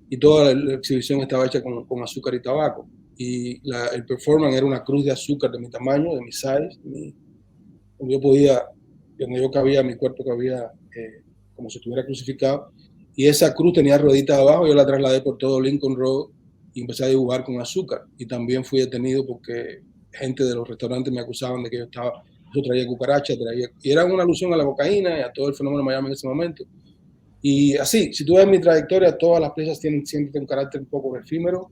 y toda la exhibición estaba hecha con azúcar y tabaco. Y el performance era una cruz de azúcar de mi tamaño, de mi size, donde yo cabía, mi cuerpo cabía como si estuviera crucificado. Y esa cruz tenía rueditas abajo, yo la trasladé por todo Lincoln Road y empecé a dibujar con azúcar. Y también fui detenido porque gente de los restaurantes me acusaban de que yo traía cucaracha, y era una alusión a la cocaína y a todo el fenómeno de Miami en ese momento. Y así, si tú ves mi trayectoria, todas las piezas tienen siempre un carácter un poco efímero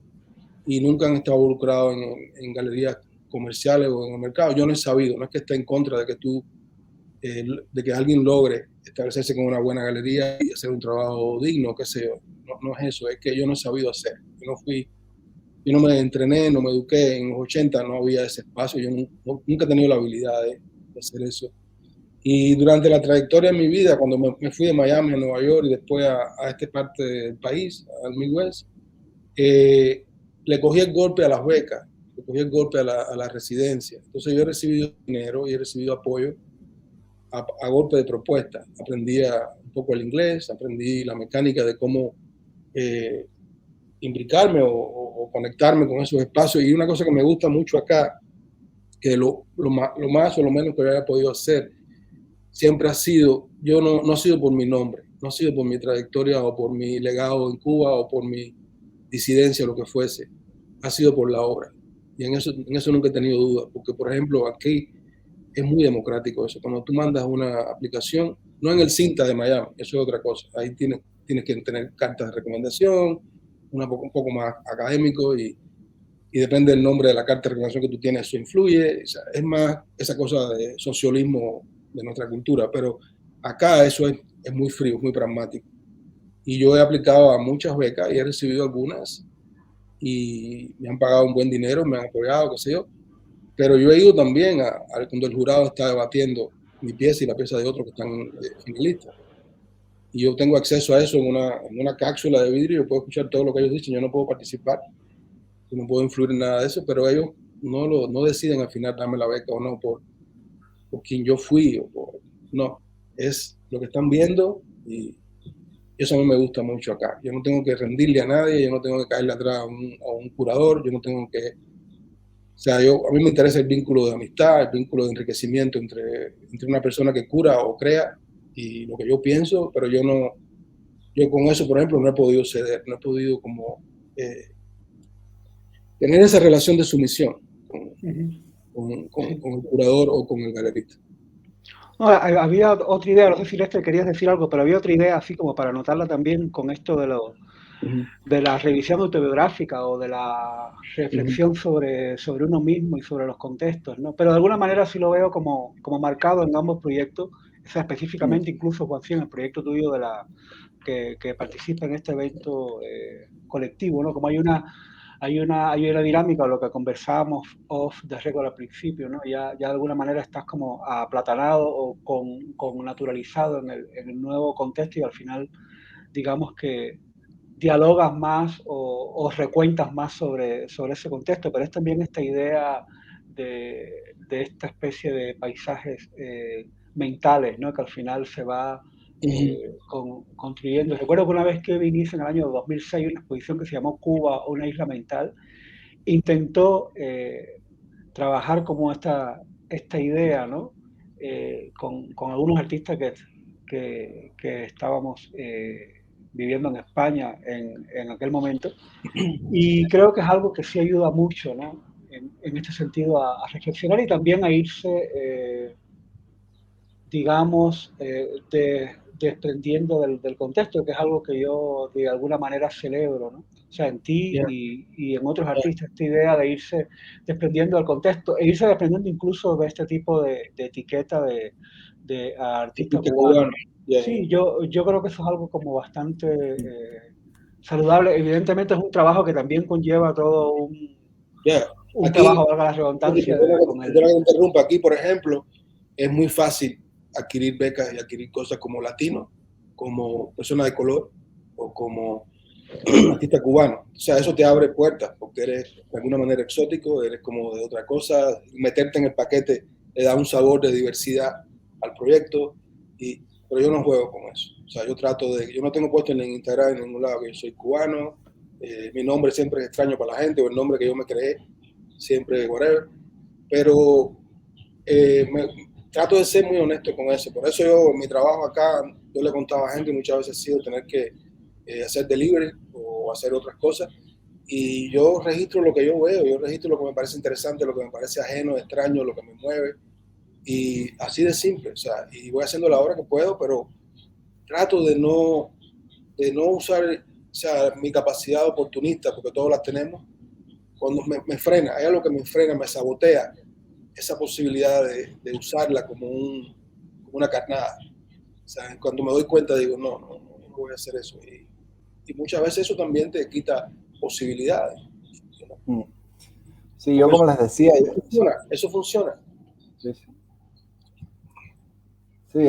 y nunca han estado involucrados en galerías comerciales o en el mercado. Yo no he sabido, no es que esté en contra de que alguien logre establecerse con una buena galería y hacer un trabajo digno, qué sé yo. No es eso, es que yo no he sabido hacer. Yo no me entrené, no me eduqué. En los 80 no había ese espacio, yo nunca he tenido la habilidad de hacer eso. Y durante la trayectoria de mi vida, cuando me fui de Miami a Nueva York y después a esta parte del país, al Midwest, le cogí el golpe a las becas, le cogí el golpe a la residencia. Entonces yo he recibido dinero y he recibido apoyo a golpe de propuesta. Aprendía un poco el inglés, aprendí la mecánica de cómo imbricarme o conectarme con esos espacios. Y una cosa que me gusta mucho acá, que lo más o lo menos que haya podido hacer, siempre ha sido, yo no ha sido por mi nombre, no ha sido por mi trayectoria o por mi legado en Cuba o por mi disidencia o lo que fuese, ha sido por la obra. Y en eso nunca he tenido duda, porque por ejemplo aquí es muy democrático eso. Cuando tú mandas una aplicación, no en el Cinta de Miami, eso es otra cosa. Ahí tienes que tener cartas de recomendación, un poco más académico y depende del nombre de la carta de recomendación que tú tienes, eso influye. O sea, es más esa cosa de socialismo de nuestra cultura, pero acá eso es muy frío, muy pragmático. Y yo he aplicado a muchas becas y he recibido algunas y me han pagado un buen dinero, me han apoyado, qué sé yo. Pero yo he ido también cuando el jurado está debatiendo mi pieza y la pieza de otros que están finalistas. Y yo tengo acceso a eso en una cápsula de vidrio, yo puedo escuchar todo lo que ellos dicen, yo no puedo participar, yo no puedo influir en nada de eso, pero ellos no deciden al final darme la beca o no por quien yo fui, no, es lo que están viendo y eso a mí me gusta mucho acá. Yo no tengo que rendirle a nadie, yo no tengo que caerle atrás a un curador, yo no tengo que... O sea, a mí me interesa el vínculo de amistad, el vínculo de enriquecimiento entre una persona que cura o crea y lo que yo pienso, pero yo con eso, por ejemplo, no he podido ceder, no he podido como tener esa relación de sumisión con el curador o con el galerista. No, había otra idea, no sé si Lester querías decir algo, pero había otra idea así como para anotarla también con esto de la revisión autobiográfica o de la reflexión sobre uno mismo y sobre los contextos, ¿no? Pero de alguna manera sí lo veo como marcado en ambos proyectos, o sea, específicamente incluso, Juan, en el proyecto tuyo que participa en este evento colectivo, ¿no? Como hay una dinámica, lo que conversábamos off the record al principio, ¿no? Ya de alguna manera estás como aplatanado o con naturalizado en el nuevo contexto y al final, digamos que dialogas más o recuentas más sobre ese contexto, pero es también esta idea de esta especie de paisajes mentales, ¿no? Que al final se va construyendo. Recuerdo que una vez que viniste en el año 2006 una exposición que se llamó Cuba, una isla mental, intentó trabajar como esta idea, ¿no? Con algunos artistas que estábamos viviendo en España en aquel momento. Y creo que es algo que sí ayuda mucho, ¿no? En este sentido a reflexionar y también a irse, digamos, desprendiendo del contexto, que es algo que yo de alguna manera celebro, ¿no? O sea, en ti y en otros artistas, esta idea de irse desprendiendo del contexto e irse desprendiendo incluso de este tipo de etiqueta de artista cubano. Sí, yo creo que eso es algo como bastante saludable. Evidentemente es un trabajo que también conlleva todo un trabajo, valga la redundancia, con el... Yo interrumpa, aquí, por ejemplo, es muy fácil adquirir becas y adquirir cosas como latino, como persona de color o como artista cubano. O sea, eso te abre puertas porque eres de alguna manera exótico, eres como de otra cosa. Meterte en el paquete le da un sabor de diversidad al proyecto, pero yo no juego con eso. O sea, yo no tengo puesto en Instagram en ningún lado que yo soy cubano, mi nombre siempre es extraño para la gente o el nombre que yo me creé, siempre whatever, pero trato de ser muy honesto con eso. Por eso mi trabajo acá, yo le contaba a gente, muchas veces ha sido tener que hacer delivery o hacer otras cosas. Y yo registro lo que yo veo, yo registro lo que me parece interesante, lo que me parece ajeno, extraño, lo que me mueve. Y así de simple, o sea, y voy haciendo la obra que puedo, pero trato de no usar, o sea, mi capacidad oportunista, porque todos las tenemos, cuando me frena, hay algo que me frena, me sabotea esa posibilidad de usarla como una carnada. O sea, cuando me doy cuenta digo, no voy a hacer eso. Y muchas veces eso también te quita posibilidades. Sí, yo como les decía... Eso funciona. Sí, sí. Sí,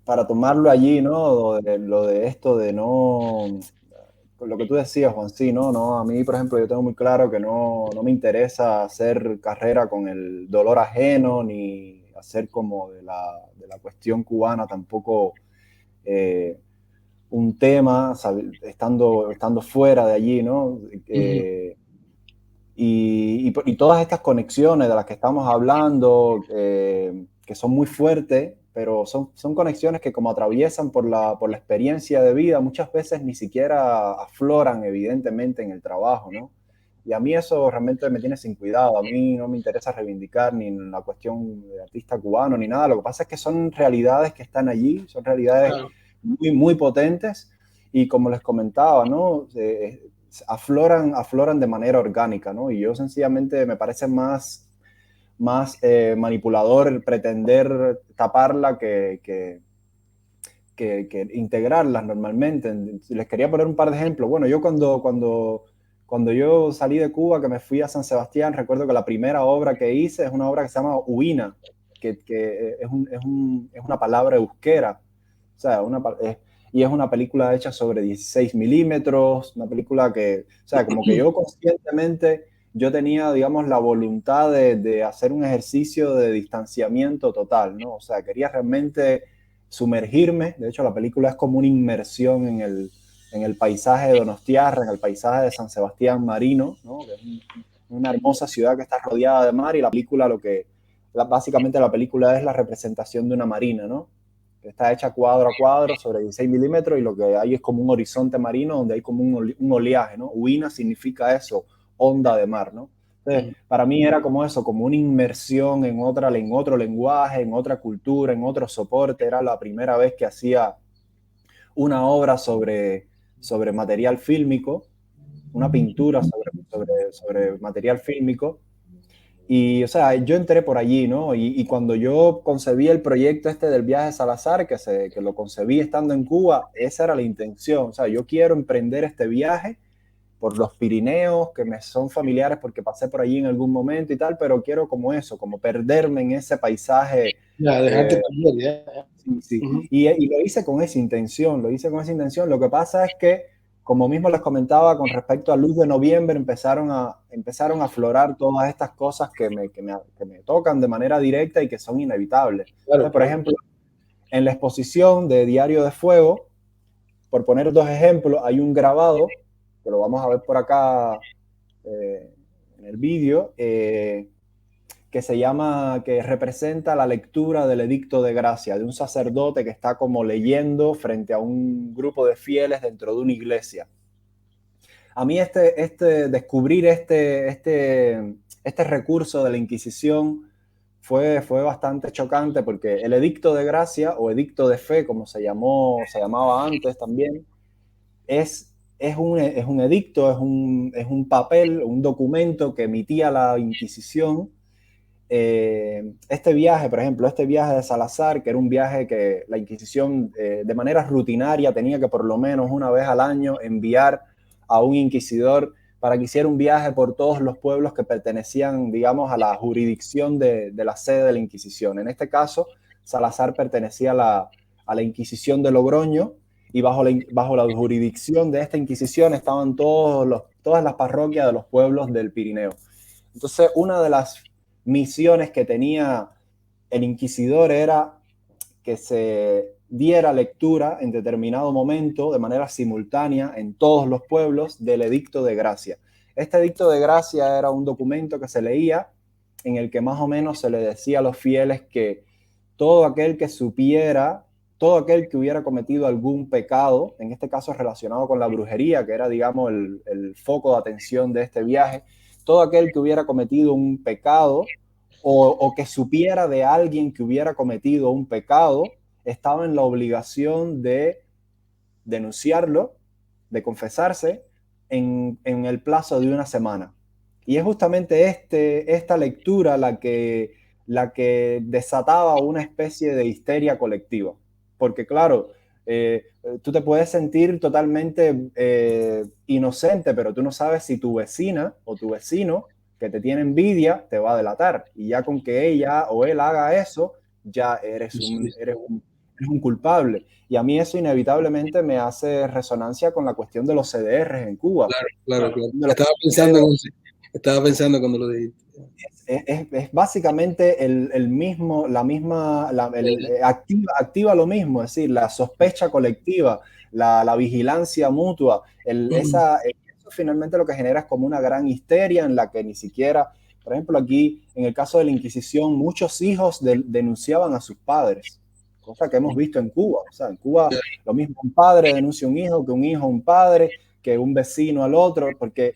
para tomarlo allí, ¿no? Lo de esto de no... Lo que tú decías, Juan, sí, ¿no? A mí, por ejemplo, yo tengo muy claro que no me interesa hacer carrera con el dolor ajeno, ni hacer como de la la cuestión cubana tampoco un tema, estando fuera de allí, ¿no? Y todas estas conexiones de las que estamos hablando, que son muy fuertes, pero son conexiones que como atraviesan por la experiencia de vida, muchas veces ni siquiera afloran evidentemente en el trabajo, ¿no? Y a mí eso realmente me tiene sin cuidado. A mí no me interesa reivindicar ni la cuestión de artista cubano ni nada. Lo que pasa es que son realidades que están allí, son realidades muy, muy potentes y como les comentaba, ¿no? Afloran de manera orgánica, ¿no? Y yo sencillamente me parece más manipulador pretender taparla que integrarlas normalmente. Les quería poner un par de ejemplos. Bueno, yo cuando yo salí de Cuba, que me fui a San Sebastián, recuerdo que la primera obra que hice es una obra que se llama Huina, que es una palabra euskera, o sea, y es una película hecha sobre 16 milímetros, una película que, o sea, como que yo conscientemente, yo tenía, digamos, la voluntad de hacer un ejercicio de distanciamiento total, ¿no? O sea, quería realmente sumergirme. De hecho, la película es como una inmersión en el paisaje de Donostiarra, en el paisaje de San Sebastián Marino, ¿no? Que es una hermosa ciudad que está rodeada de mar, y la película básicamente la película es la representación de una marina, ¿no? Que está hecha cuadro a cuadro sobre 16 milímetros, y lo que hay es como un horizonte marino donde hay como un oleaje, ¿no? Huina significa eso, onda de mar, ¿no? Entonces, para mí era como eso, como una inmersión en otro lenguaje, en otra cultura, en otro soporte. Era la primera vez que hacía una obra sobre material fílmico, una pintura sobre material fílmico. Y, o sea, yo entré por allí, ¿no? Y cuando yo concebí el proyecto este del viaje a Salazar, que lo concebí estando en Cuba, esa era la intención. O sea, yo quiero emprender este viaje por los Pirineos, que me son familiares porque pasé por allí en algún momento y tal, pero quiero como eso, como perderme en ese paisaje. Ya, dejarte perder, ya. Sí. Y lo hice con esa intención, Lo que pasa es que, como mismo les comentaba, con respecto a Luz de Noviembre, empezaron a aflorar todas estas cosas que me tocan de manera directa y que son inevitables. Claro, Entonces, por ejemplo, en la exposición de Diario de Fuego, por poner dos ejemplos, hay un grabado, que lo vamos a ver por acá en el vídeo, que representa la lectura del Edicto de Gracia, de un sacerdote que está como leyendo frente a un grupo de fieles dentro de una iglesia. A mí descubrir este recurso de la Inquisición fue bastante chocante, porque el Edicto de Gracia, o Edicto de Fe, como se llamaba antes también, es un edicto, es un papel, un documento que emitía la Inquisición. Este viaje, por ejemplo, este viaje de Salazar, que era un viaje que la Inquisición de manera rutinaria tenía que por lo menos una vez al año enviar a un inquisidor para que hiciera un viaje por todos los pueblos que pertenecían, digamos, a la jurisdicción de la sede de la Inquisición. En este caso, Salazar pertenecía a la Inquisición de Logroño, y bajo la jurisdicción de esta Inquisición estaban todas las parroquias de los pueblos del Pirineo. Entonces, una de las misiones que tenía el inquisidor era que se diera lectura en determinado momento, de manera simultánea, en todos los pueblos, del Edicto de Gracia. Este Edicto de Gracia era un documento que se leía, en el que más o menos se le decía a los fieles que todo aquel que hubiera cometido algún pecado, en este caso relacionado con la brujería, que era, digamos, el foco de atención de este viaje, todo aquel que hubiera cometido un pecado o que supiera de alguien que hubiera cometido un pecado, estaba en la obligación de denunciarlo, de confesarse en el plazo de una semana. Y es justamente esta lectura la que desataba una especie de histeria colectiva. Porque claro, tú te puedes sentir totalmente inocente, pero tú no sabes si tu vecina o tu vecino que te tiene envidia te va a delatar. Y ya con que ella o él haga eso, ya eres un culpable. Y a mí eso inevitablemente me hace resonancia con la cuestión de los CDRs en Cuba. Claro. Estaba pensando cuando lo dijiste. es básicamente activa lo mismo, es decir, la sospecha colectiva, la vigilancia mutua, eso finalmente lo que genera es como una gran histeria en la que ni siquiera, por ejemplo, aquí en el caso de la Inquisición, muchos hijos denunciaban a sus padres, cosa que hemos visto en Cuba. O sea, en Cuba lo mismo, un padre denuncia a un hijo a un padre, que un vecino al otro, porque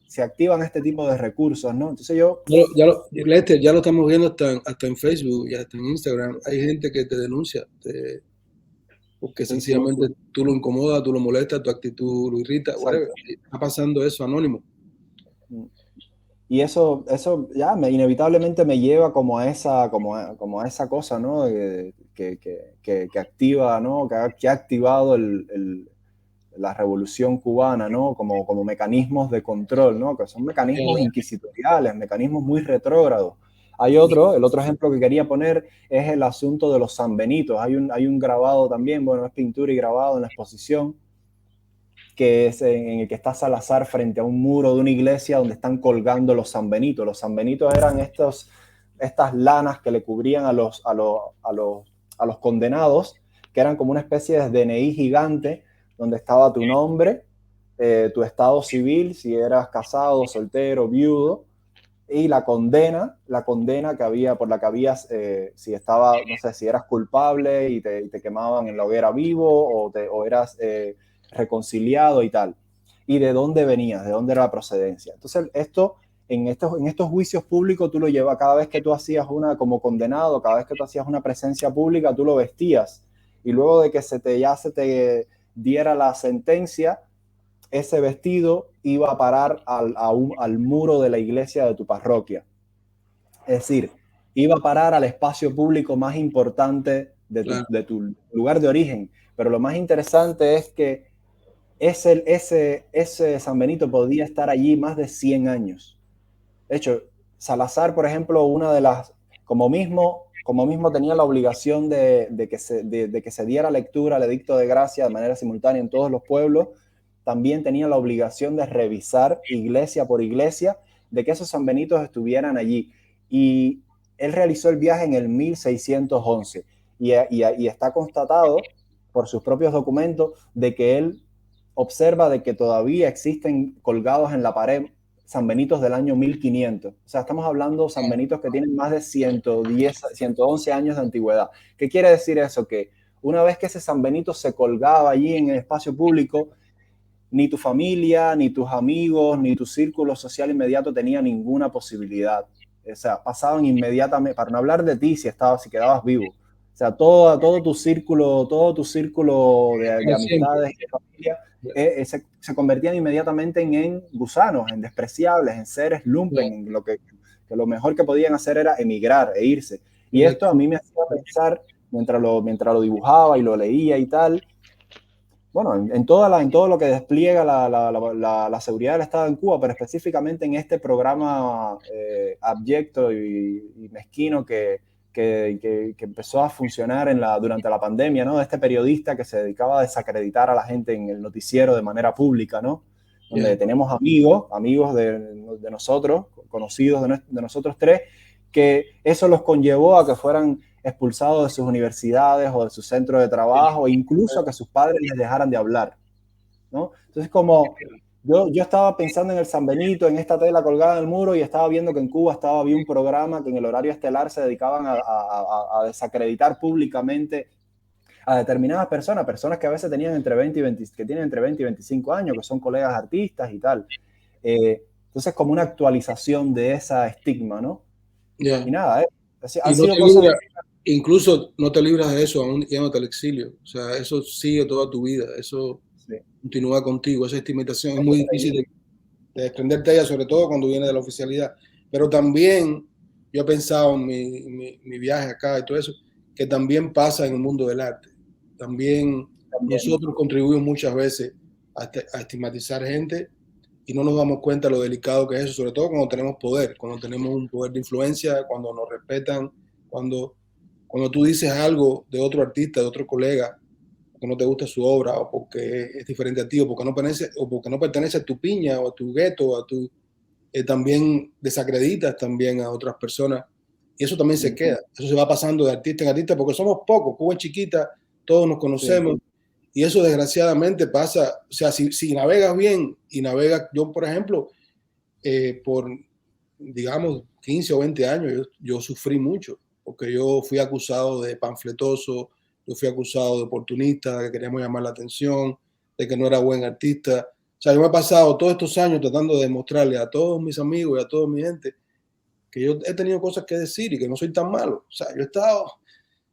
se activan este tipo de recursos, ¿no? Entonces Lester, ya lo estamos viendo hasta en Facebook y hasta en Instagram. Hay gente que te denuncia porque sencillamente tú lo incomodas, tú lo molestas, tu actitud lo irrita, whatever. Está pasando eso anónimo. Y eso ya inevitablemente me lleva como a esa cosa, ¿no? Que activa, ¿no? Que ha activado la revolución cubana, ¿no? Como mecanismos de control, ¿no? Que son mecanismos inquisitoriales, mecanismos muy retrógrados. El otro ejemplo que quería poner es el asunto de los sanbenitos. Hay un grabado también, bueno, es pintura y grabado en la exposición, que es en el que está Salazar frente a un muro de una iglesia donde están colgando los sanbenitos. Los sanbenitos eran estas lanas que le cubrían a los condenados, que eran como una especie de DNI gigante, donde estaba tu nombre, tu estado civil, si eras casado, soltero, viudo, y la condena que había, por la que habías, si eras culpable y te quemaban en la hoguera vivo, o eras reconciliado y tal, y de dónde venías, de dónde era la procedencia. Entonces en estos juicios públicos tú lo llevas, cada vez que tú hacías como condenado, cada vez que tú hacías una presencia pública, tú lo vestías, y luego de que se te diera la sentencia, ese vestido iba a parar al muro de la iglesia de tu parroquia. Es decir, iba a parar al espacio público más importante de tu lugar de origen. Pero lo más interesante es que ese San Benito podía estar allí más de 100 años. De hecho, Salazar, por ejemplo, como mismo tenía la obligación de que se diera lectura al edicto de gracia de manera simultánea en todos los pueblos, también tenía la obligación de revisar iglesia por iglesia, de que esos sanbenitos estuvieran allí. Y él realizó el viaje en el 1611 y está constatado por sus propios documentos de que él observa de que todavía existen colgados en la pared sanbenitos del año 1500. O sea, estamos hablando de sanbenitos que tienen más de 111 años de antigüedad. ¿Qué quiere decir eso? Que una vez que ese sanbenito se colgaba allí en el espacio público, ni tu familia, ni tus amigos, ni tu círculo social inmediato tenía ninguna posibilidad. O sea, pasaban inmediatamente, para no hablar de ti si quedabas vivo. O sea, todo tu círculo de amistades y de familia se convertían inmediatamente en gusanos, en despreciables, en seres lumpen, en lo que lo mejor que podían hacer era emigrar e irse. Y esto a mí me hacía pensar, mientras lo dibujaba y lo leía y tal, bueno, en todo lo que despliega la seguridad del Estado en Cuba, pero específicamente en este programa abyecto y mezquino que empezó a funcionar durante la pandemia, ¿no? Este periodista que se dedicaba a desacreditar a la gente en el noticiero de manera pública, ¿no? Donde tenemos amigos de nosotros, conocidos de nosotros tres, que eso los conllevó a que fueran expulsados de sus universidades o de su centro de trabajo, e incluso a que sus padres les dejaran de hablar, ¿no? Entonces, como yo estaba pensando en el San Benito, en esta tela colgada en el muro, y estaba viendo que en Cuba había un programa que en el horario estelar se dedicaban a desacreditar públicamente a determinadas personas que a veces tienen entre 20 y 25 años, que son colegas artistas y tal. Entonces, como una actualización de esa estigma, ¿no? Y nada, han sido cosas... Incluso no te libras de eso aún yéndote al exilio. O sea, eso sigue toda tu vida. Eso continúa contigo. Esa estigmatización es muy difícil de desprenderte de ella, sobre todo cuando viene de la oficialidad. Pero también yo he pensado en mi viaje acá y todo eso, que también pasa en el mundo del arte. También nosotros contribuimos muchas veces a estigmatizar gente y no nos damos cuenta de lo delicado que es eso, sobre todo cuando tenemos poder, cuando tenemos un poder de influencia, cuando nos respetan, cuando tú dices algo de otro artista, de otro colega, porque no te gusta su obra o porque es diferente a ti o porque no pertenece a tu piña o a tu gueto o a tu... también desacreditas también a otras personas y eso también se queda. Eso se va pasando de artista en artista porque somos pocos. Cuba es chiquita, todos nos conocemos. Sí. Y eso desgraciadamente pasa. O sea, si navegas bien y navegas, yo por ejemplo, por digamos 15 o 20 años, yo sufrí mucho porque yo fui acusado de panfletoso, yo fui acusado de oportunista, de que queríamos llamar la atención, de que no era buen artista. O sea, yo me he pasado todos estos años tratando de demostrarle a todos mis amigos y a toda mi gente que yo he tenido cosas que decir y que no soy tan malo. O sea, yo he estado,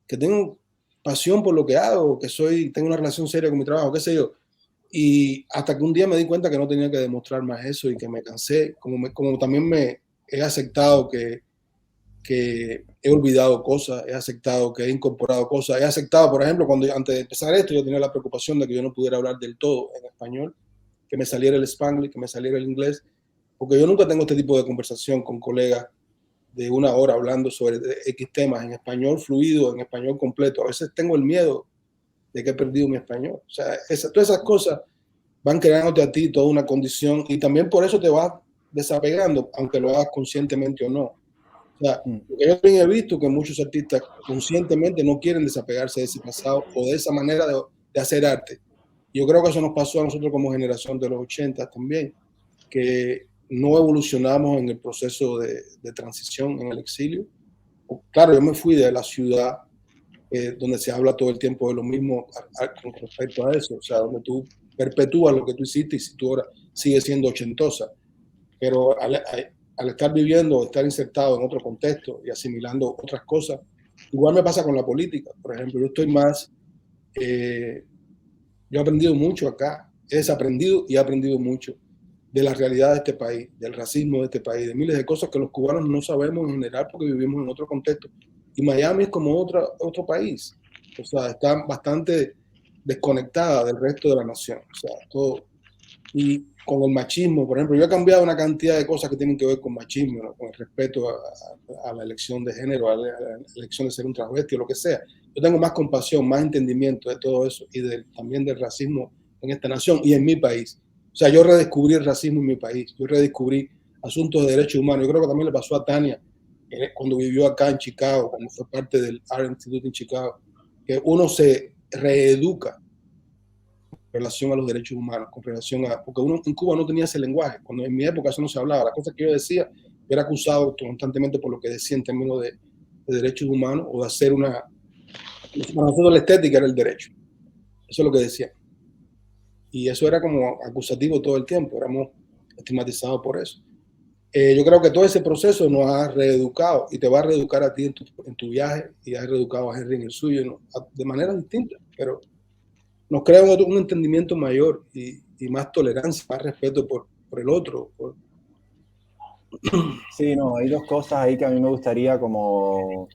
que tengo pasión por lo que hago, que tengo una relación seria con mi trabajo, qué sé yo. Y hasta que un día me di cuenta que no tenía que demostrar más eso y que me cansé, como también me he aceptado que he olvidado cosas, he aceptado que he incorporado cosas, he aceptado, por ejemplo, cuando antes de empezar esto yo tenía la preocupación de que yo no pudiera hablar del todo en español, que me saliera el Spanglish, que me saliera el inglés, porque yo nunca tengo este tipo de conversación con colegas de una hora hablando sobre X temas en español fluido, en español completo. A veces tengo el miedo de que he perdido mi español. O sea, todas esas cosas van creándote a ti toda una condición y también por eso te vas desapegando, aunque lo hagas conscientemente o no. O sea, yo también he visto que muchos artistas conscientemente no quieren desapegarse de ese pasado o de esa manera de hacer arte. Yo creo que eso nos pasó a nosotros como generación de los 80 también, que no evolucionamos en el proceso de transición en el exilio. Claro, yo me fui de la ciudad donde se habla todo el tiempo de lo mismo con respecto a eso, o sea, donde tú perpetúas lo que tú hiciste y si tú ahora sigues siendo ochentosa, pero al estar viviendo, estar insertado en otro contexto y asimilando otras cosas, igual me pasa con la política. Por ejemplo, yo estoy más, yo he aprendido mucho acá, he desaprendido y he aprendido mucho de la realidad de este país, del racismo de este país, de miles de cosas que los cubanos no sabemos en general porque vivimos en otro contexto. Y Miami es como otro país, o sea, está bastante desconectada del resto de la nación, o sea, todo. Y con el machismo, por ejemplo, yo he cambiado una cantidad de cosas que tienen que ver con machismo, ¿no? Con el respeto a la elección de género, a la elección de ser un travesti o lo que sea. Yo tengo más compasión, más entendimiento de todo eso y también del racismo en esta nación y en mi país. O sea, yo redescubrí el racismo en mi país, yo redescubrí asuntos de derechos humanos. Yo creo que también le pasó a Tania cuando vivió acá en Chicago, cuando fue parte del Art Institute en Chicago, que uno se reeduca en relación a los derechos humanos, con relación porque uno en Cuba no tenía ese lenguaje. Cuando en mi época eso no se hablaba. Las cosas que yo decía, yo era acusado constantemente por lo que decía en términos de derechos humanos o de hacer una... Para nosotros la estética era el derecho. Eso es lo que decía. Y eso era como acusativo todo el tiempo, éramos estigmatizados por eso. Yo creo que todo ese proceso nos ha reeducado y te va a reeducar a ti en tu viaje y has reeducado a Henry en el suyo, ¿no? De manera distinta, pero nos crea un entendimiento mayor y más tolerancia, más respeto por el otro. Sí, no, hay dos cosas ahí que a mí me gustaría como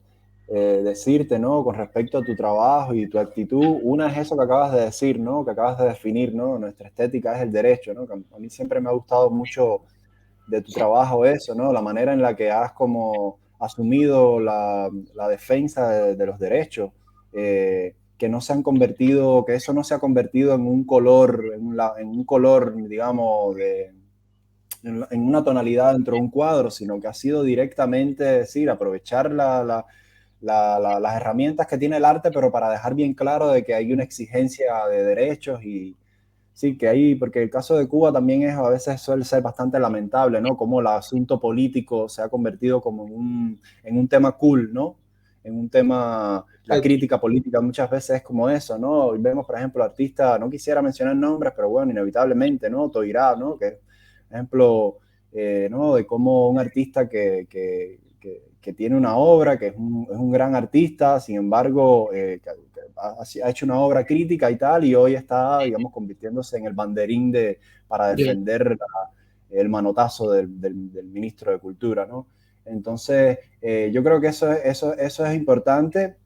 decirte, ¿no? Con respecto a tu trabajo y tu actitud. Una es eso que acabas de decir, ¿no? Que acabas de definir, ¿no? Nuestra estética es el derecho, ¿no? Que a mí siempre me ha gustado mucho de tu trabajo eso, ¿no? La manera en la que has como asumido la defensa de los derechos, que no se han convertido, que eso no se ha convertido en un color, en un color, digamos, en una tonalidad dentro de un cuadro, sino que ha sido directamente decir, aprovechar las herramientas que tiene el arte, pero para dejar bien claro de que hay una exigencia de derechos y sí, que hay, porque el caso de Cuba también es, a veces suele ser bastante lamentable, ¿no? Como el asunto político se ha convertido como en un tema cool, ¿no? En un tema, la crítica política muchas veces es como eso, ¿no? Vemos, por ejemplo, artistas, no quisiera mencionar nombres, pero bueno, inevitablemente, ¿no? Toirá, ¿no? Que, ejemplo, ¿no? De cómo un artista que tiene una obra, que es un gran artista, sin embargo, ha hecho una obra crítica y tal, y hoy está, digamos, convirtiéndose en el banderín para defender el manotazo del ministro de Cultura, ¿no? Entonces, yo creo que eso es importante.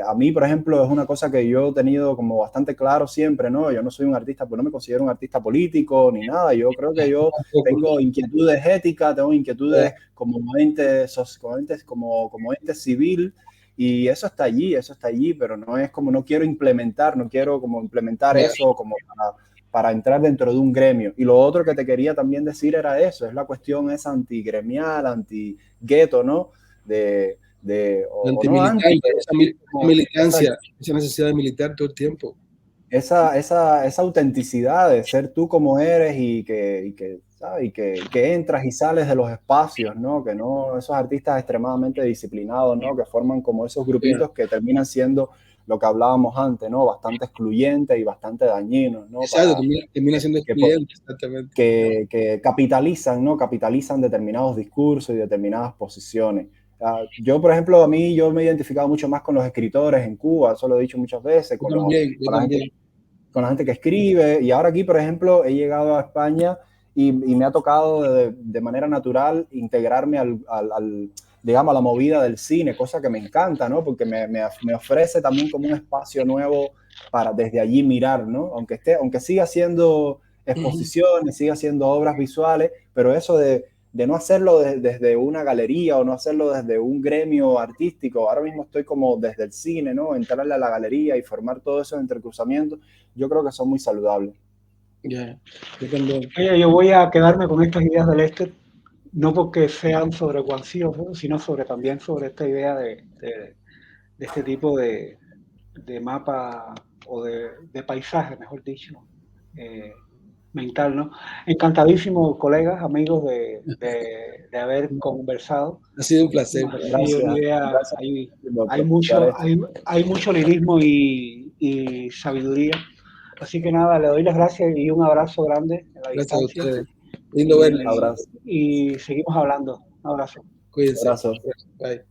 A mí, por ejemplo, es una cosa que yo he tenido como bastante claro siempre, ¿no? Yo no soy un artista, pues no me considero un artista político ni nada. Yo creo que yo tengo inquietudes éticas, tengo inquietudes como ente civil, y eso está allí, pero no es como, no quiero implementar eso como para entrar dentro de un gremio. Y lo otro que te quería también decir era eso, es la cuestión esa antigremial, anti-gueto, ¿no? Antimilitante, esa militancia, esa necesidad de militar todo el tiempo. Esa autenticidad de ser tú como eres y que entras y sales de los espacios, ¿no? Que no, esos artistas extremadamente disciplinados, ¿no? Que forman como esos grupitos que terminan siendo lo que hablábamos antes, ¿no? Bastante excluyentes y bastante dañinos, ¿no? Exacto, termina siendo excluyente, exactamente. Que capitalizan, ¿no? Capitalizan determinados discursos y determinadas posiciones. Yo, por ejemplo, yo me he identificado mucho más con los escritores en Cuba, eso lo he dicho muchas veces, con la gente que escribe. Y ahora aquí, por ejemplo, he llegado a España y me ha tocado de manera natural integrarme digamos, a la movida del cine, cosa que me encanta, ¿no? Porque me ofrece también como un espacio nuevo para desde allí mirar, ¿no? Aunque siga haciendo exposiciones, siga haciendo obras visuales, pero eso de no hacerlo desde una galería o no hacerlo desde un gremio artístico. Ahora mismo estoy como desde el cine, ¿no? Entrarle a la galería y formar todos esos entrecruzamientos, yo creo que son muy saludables. Oye, yo voy a quedarme con estas ideas del Este, no porque sean sobre Guansío, sino también sobre esta idea de este tipo de mapa o de paisaje, mejor dicho, mental, ¿no? Encantadísimo, colegas, amigos, de haber conversado. Ha sido un placer. Ha sido una idea, hay mucho lirismo y sabiduría. Así que nada, le doy las gracias y un abrazo grande en la Gracias distancia. a ustedes. Lindo verles. Un abrazo. Y seguimos hablando. Un abrazo. Cuídense. Un abrazo. Bye.